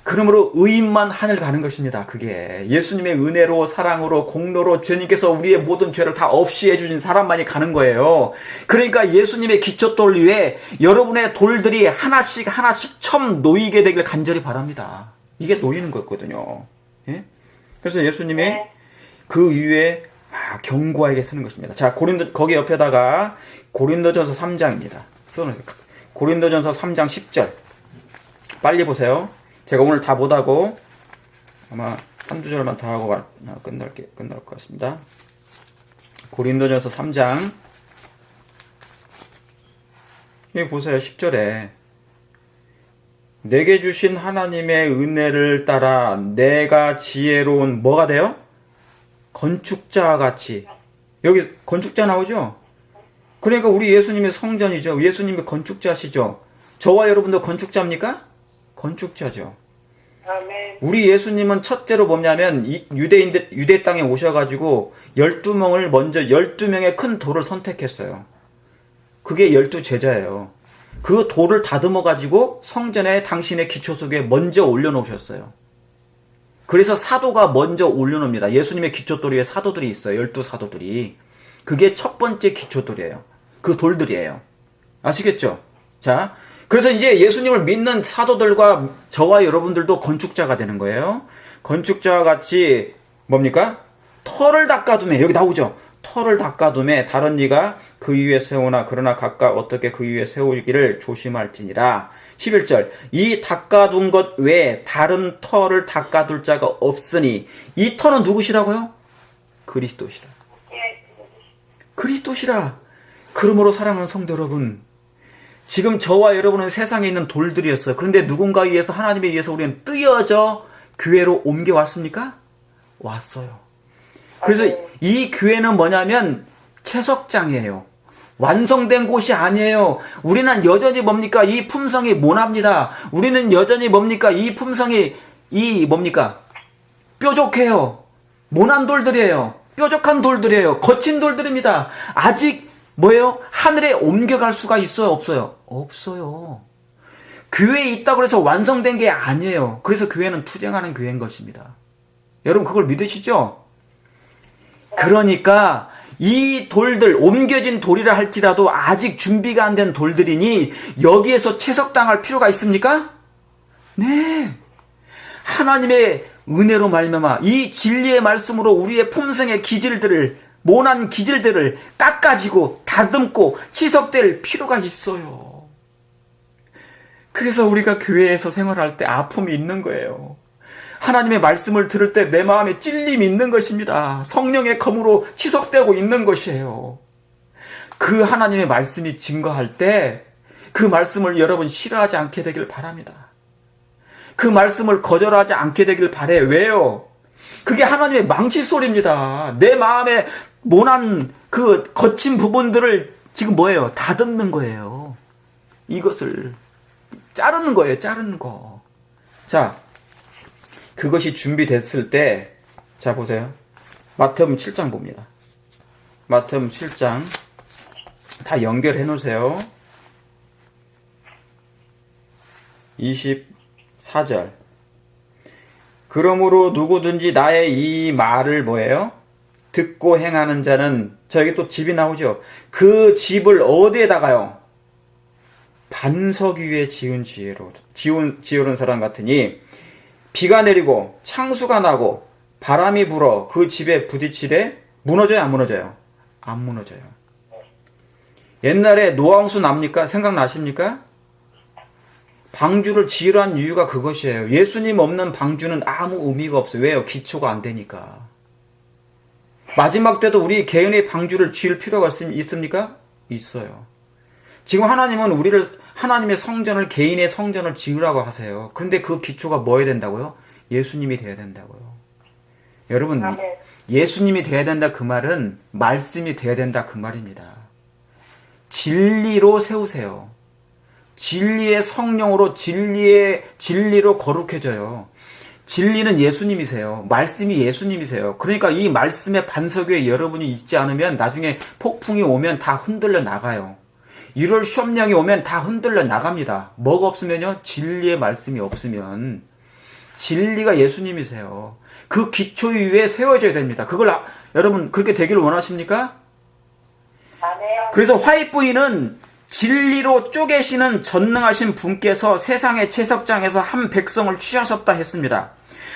그러므로 의인만 하늘 가는 것입니다. 그게 예수님의 은혜로, 사랑으로, 공로로 주님께서 우리의 모든 죄를 다 없이 해주신 사람만이 가는 거예요. 그러니까 예수님의 기초돌 위에 여러분의 돌들이 하나씩 첨 놓이게 되길 간절히 바랍니다. 이게 놓이는 거거든요. 예? 그래서 예수님이 그 위에 견고하게 쓰는 것입니다. 자, 거기 옆에다가 고린도전서 3장입니다. 고린도전서 3장 10절. 빨리 보세요. 제가 오늘 다 못하고 아마 한두 절만 더 하고 끝날 것 같습니다. 고린도전서 3장. 여기 보세요. 10절에 내게 주신 하나님의 은혜를 따라 내가 지혜로운 뭐가 돼요? 건축자와 같이. 여기 건축자 나오죠? 그러니까 우리 예수님의 성전이죠. 예수님이 건축자시죠. 저와 여러분도 건축자입니까? 건축자죠. 아멘. 우리 예수님은 첫째로 뭐냐면 유대 땅에 오셔가지고 12명의 큰 돌을 선택했어요. 그게 12제자예요. 그 돌을 다듬어가지고 성전에 당신의 기초 속에 먼저 올려놓으셨어요. 그래서 사도가 먼저 올려놓습니다. 예수님의 기초돌 위에 사도들이 있어요. 12사도들이. 그게 첫 번째 기초돌이에요. 그 돌들이에요. 아시겠죠? 자, 그래서 이제 예수님을 믿는 사도들과 저와 여러분들도 건축자가 되는 거예요. 건축자와 같이 뭡니까? 터를 닦아두며, 여기 나오죠? 터를 닦아둠에 다른 이가 그 위에 세우나 그러나 각각 어떻게 그 위에 세우기를 조심할지니라. 11절 이 닦아둔 것 외에 다른 터를 닦아둘 자가 없으니 이 터는 누구시라고요? 그리스도시라. 그리스도시라. 그러므로 사랑하는 성도 여러분, 지금 저와 여러분은 세상에 있는 돌들이었어요. 그런데 누군가에 의해서, 하나님에 의해서 우리는 뜨여져 교회로 옮겨왔습니까? 왔어요. 그래서 이 교회는 뭐냐면 채석장이에요. 완성된 곳이 아니에요. 우리는 여전히 뭡니까? 이 품성이 모납니다. 우리는 여전히 뭡니까? 이 품성이 뭡니까? 뾰족해요. 모난 돌들이에요. 뾰족한 돌들이에요. 거친 돌들입니다. 아직 뭐예요? 하늘에 옮겨갈 수가 있어요? 없어요? 없어요. 교회에 있다고 해서 완성된 게 아니에요. 그래서 교회는 투쟁하는 교회인 것입니다. 여러분 그걸 믿으시죠? 그러니까 이 돌들, 옮겨진 돌이라 할지라도 아직 준비가 안 된 돌들이니 여기에서 채석당할 필요가 있습니까? 네. 하나님의 은혜로 말미암아 이 진리의 말씀으로 우리의 품성의 기질들을, 모난 기질들을 깎아지고 다듬고 치석될 필요가 있어요. 그래서 우리가 교회에서 생활할 때 아픔이 있는 거예요. 하나님의 말씀을 들을 때 내 마음에 찔림이 있는 것입니다. 성령의 검으로 치석되고 있는 것이에요. 그 하나님의 말씀이 증거할 때 그 말씀을 여러분 싫어하지 않게 되길 바랍니다. 그 말씀을 거절하지 않게 되길 바래. 왜요? 그게 하나님의 망치 소리입니다. 내 마음에 모난 그 거친 부분들을 지금 뭐예요? 다듬는 거예요. 이것을 자르는 거예요. 자르는 거. 자, 그것이 준비됐을 때, 자 보세요. 마태복음 7장 봅니다. 마태복음 7장 다 연결해 놓으세요. 24절. 그러므로 누구든지 나의 이 말을 뭐예요? 듣고 행하는 자는, 저에게 또 집이 나오죠. 그 집을 어디에다가요? 반석 위에 지은 사람 같으니 비가 내리고 창수가 나고 바람이 불어 그 집에 부딪히되 무너져요, 안 무너져요? 안 무너져요. 옛날에 노아홍수 납니까? 생각나십니까? 방주를 지으려 한 이유가 그것이에요. 예수님 없는 방주는 아무 의미가 없어요. 왜요? 기초가 안 되니까. 마지막 때도 우리 개인의 방주를 지을 필요가 있습니까? 있어요. 지금 하나님은 우리를, 하나님의 성전을, 개인의 성전을 지으라고 하세요. 그런데 그 기초가 뭐여야 된다고요? 예수님이 되어야 된다고요. 여러분, 예수님이 되어야 된다 그 말은 말씀이 되어야 된다 그 말입니다. 진리로 세우세요. 진리의 성령으로, 진리로 거룩해져요. 진리는 예수님이세요. 말씀이 예수님이세요. 그러니까 이 말씀의 반석 위에 여러분이 있지 않으면 나중에 폭풍이 오면 다 흔들려 나가요. 1월 시험령이 오면 다 흔들려 나갑니다. 뭐가 없으면요? 진리의 말씀이 없으면. 진리가 예수님이세요. 그 기초 위에 세워져야 됩니다. 그걸 여러분 그렇게 되기를 원하십니까? 그래서 화이부인은 진리로 쪼개시는 전능하신 분께서 세상의 채석장에서 한 백성을 취하셨다 했습니다.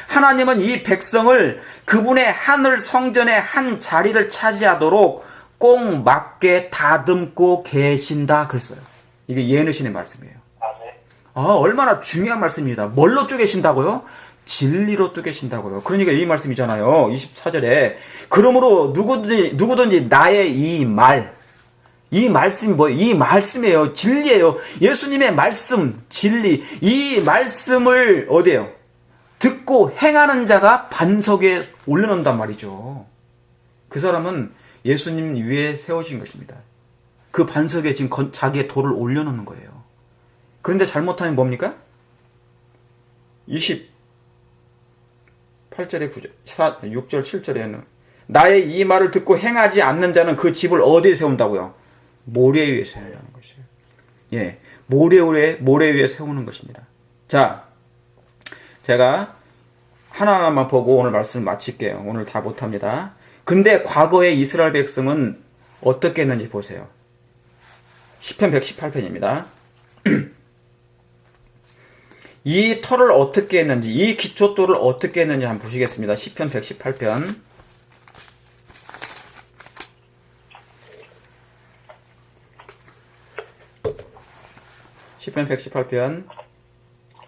하나님은 이 백성을 그분의 하늘 성전의 한 자리를 차지하도록 꼭 맞게 다듬고 계신다 그랬어요. 이게 예언의 말씀이에요. 얼마나 중요한 말씀입니다. 뭘로 쪼개신다고요? 진리로 쪼개신다고요. 그러니까 이 말씀이잖아요. 24절에 그러므로 누구든지 나의 이 말씀이 뭐예요? 이 말씀이에요. 진리예요. 예수님의 말씀, 진리. 이 말씀을 어디에요? 듣고 행하는 자가 반석에 올려놓는단 말이죠. 그 사람은 예수님 위에 세우신 것입니다. 그 반석에 지금 자기의 돌을 올려놓는 거예요. 그런데 잘못하면 뭡니까? 28절에 6절 7절에는 나의 이 말을 듣고 행하지 않는 자는 그 집을 어디에 세운다고요? 모래 위에 세우는 것이에요. 예, 모래 위에 세우는 것입니다. 자, 제가 하나하나만 보고 오늘 말씀을 마칠게요. 오늘 다 못합니다. 근데 과거에 이스라엘 백성은 어떻게 했는지 보세요. 시편 118편입니다. 이 터를 어떻게 했는지, 이 기초돌을 어떻게 했는지 한번 보시겠습니다. 시편 118편 시편 118편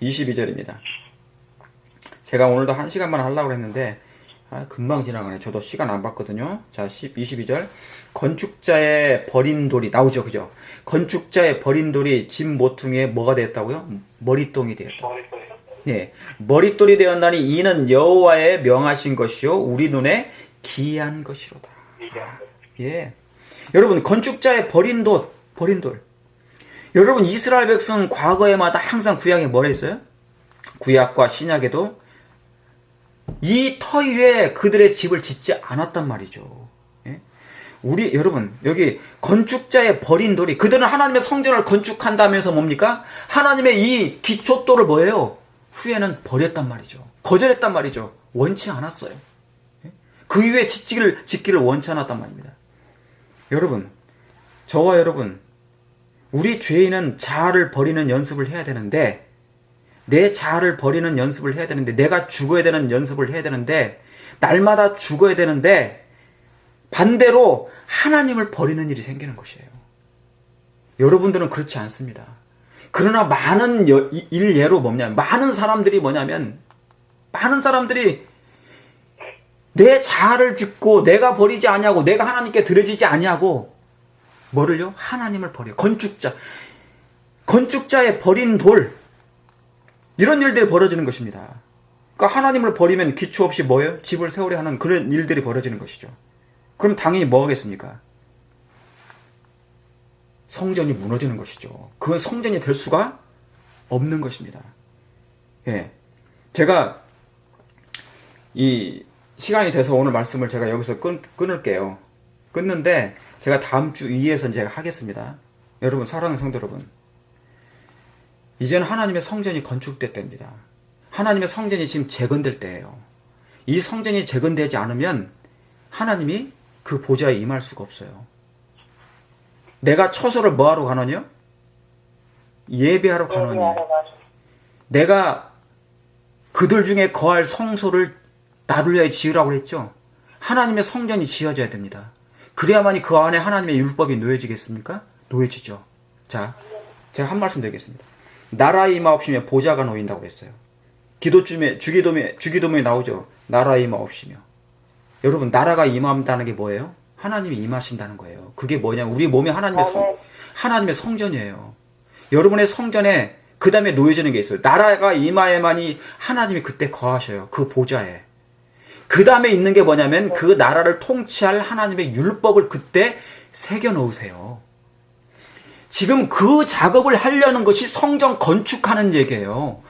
22절입니다. 제가 오늘도 1시간만 하려고 했는데 금방 지나가네. 저도 시간 안 봤거든요. 자, 22절. 건축자의 버린 돌이 나오죠. 그죠? 건축자의 버린 돌이 집 모퉁이에 뭐가 되었다고요? 머릿동이 되었다. 네. 머릿돌이 되었나니 이는 여호와의 명하신 것이요 우리 눈에 기이한 것이로다. 예. 여러분, 건축자의 버린 돌. 여러분, 이스라엘 백성 과거에마다 항상 구약에 뭐라 했어요? 구약과 신약에도 이 터 위에 그들의 집을 짓지 않았단 말이죠. 예? 여러분, 여기 건축자의 버린 돌이, 그들은 하나님의 성전을 건축한다면서 뭡니까? 하나님의 이 기초돌을 뭐예요? 후에는 버렸단 말이죠. 거절했단 말이죠. 원치 않았어요. 예? 그 위에 짓기를 원치 않았단 말입니다. 여러분, 저와 여러분, 우리 죄인은 자아를 버리는 연습을 해야 되는데, 내 자아를 버리는 연습을 해야 되는데, 내가 죽어야 되는 연습을 해야 되는데, 날마다 죽어야 되는데, 반대로 하나님을 버리는 일이 생기는 것이에요. 여러분들은 그렇지 않습니다. 그러나 많은 일례로 많은 사람들이 내 자아를 죽고 내가 버리지 아니하고 내가 하나님께 드려지지 아니하고 뭐를요? 하나님을 버려. 건축자의 버린 돌, 이런 일들이 벌어지는 것입니다. 그러니까 하나님을 버리면 기초 없이 뭐예요? 집을 세우려 하는 그런 일들이 벌어지는 것이죠. 그럼 당연히 뭐 하겠습니까? 성전이 무너지는 것이죠. 그건 성전이 될 수가 없는 것입니다. 예. 제가 이 시간이 돼서 오늘 말씀을 제가 여기서 끊을게요. 끊는데 제가 다음 주 2에서 제가 하겠습니다. 여러분, 사랑하는 성도 여러분, 이제는 하나님의 성전이 건축될 때입니다. 하나님의 성전이 지금 재건될 때예요. 이 성전이 재건되지 않으면 하나님이 그 보좌에 임할 수가 없어요. 내가 처소를 뭐하러 가느냐? 예배하러 가느니. 내가 그들 중에 거할 성소를 나를 위하여 지으라고 했죠. 하나님의 성전이 지어져야 됩니다. 그래야만이 그 안에 하나님의 율법이 놓여지겠습니까? 놓여지죠. 자, 제가 한 말씀 드리겠습니다. 나라의 임하옵시며 보좌가 놓인다고 했어요. 주기도문에 나오죠. 나라의 임하옵시며. 여러분, 나라가 임한다는 게 뭐예요? 하나님이 임하신다는 거예요. 그게 뭐냐면 우리 몸에 하나님의 성전이에요. 여러분의 성전에 그 다음에 놓여지는 게 있어요. 나라가 임하에만이 하나님이 그때 거하셔요. 그 보좌에. 그 다음에 있는 게 뭐냐면 그 나라를 통치할 하나님의 율법을 그때 새겨 놓으세요. 지금 그 작업을 하려는 것이 성전 건축하는 얘기예요.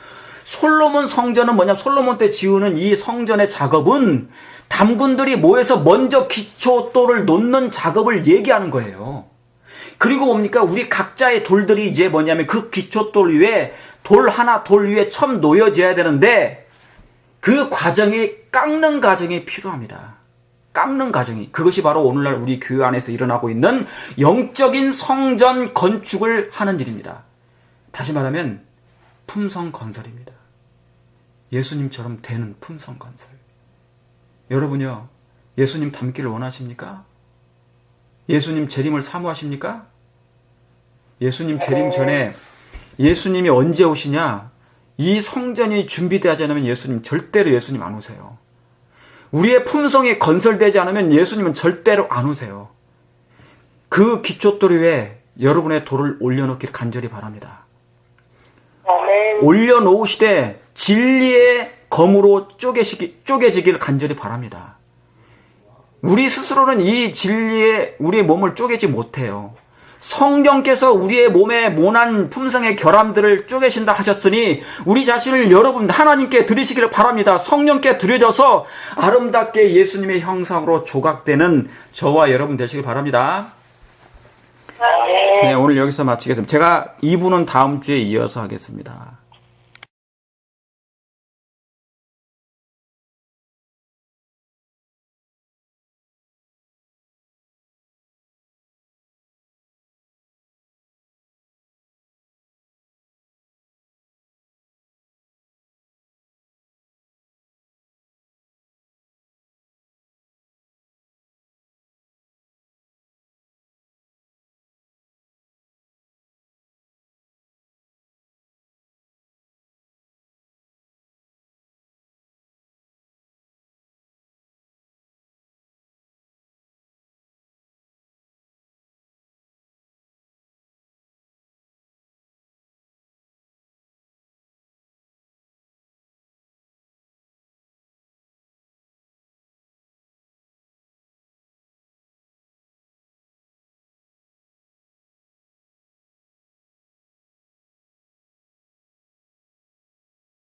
솔로몬 성전은 뭐냐? 솔로몬 때 지으는 이 성전의 작업은 담군들이 모여서 먼저 기초돌을 놓는 작업을 얘기하는 거예요. 그리고 뭡니까? 우리 각자의 돌들이 이제 뭐냐면 그 기초돌 위에 돌 위에 첨 놓여져야 되는데 그 과정이 깎는 과정이 필요합니다. 깎는 과정이. 그것이 바로 오늘날 우리 교회 안에서 일어나고 있는 영적인 성전 건축을 하는 일입니다. 다시 말하면 품성 건설입니다. 예수님처럼 되는 품성 건설. 여러분요, 예수님 닮기를 원하십니까? 예수님 재림을 사모하십니까? 예수님 재림 전에 예수님이 언제 오시냐? 이 성전이 준비되지 않으면 절대로 예수님 안 오세요. 우리의 품성이 건설되지 않으면 예수님은 절대로 안 오세요. 그 기초돌 위에 여러분의 돌을 올려놓기를 간절히 바랍니다. 올려놓으시되 진리의 검으로 쪼개지기를 간절히 바랍니다. 우리 스스로는 이 진리에 우리의 몸을 쪼개지 못해요. 성령께서 우리의 몸의 모난 품성의 결함들을 쪼개신다 하셨으니 우리 자신을 여러분 하나님께 드리시기를 바랍니다. 성령께 드려져서 아름답게 예수님의 형상으로 조각되는 저와 여러분 되시길 바랍니다. 네, 오늘 여기서 마치겠습니다. 제가 2부는 다음 주에 이어서 하겠습니다.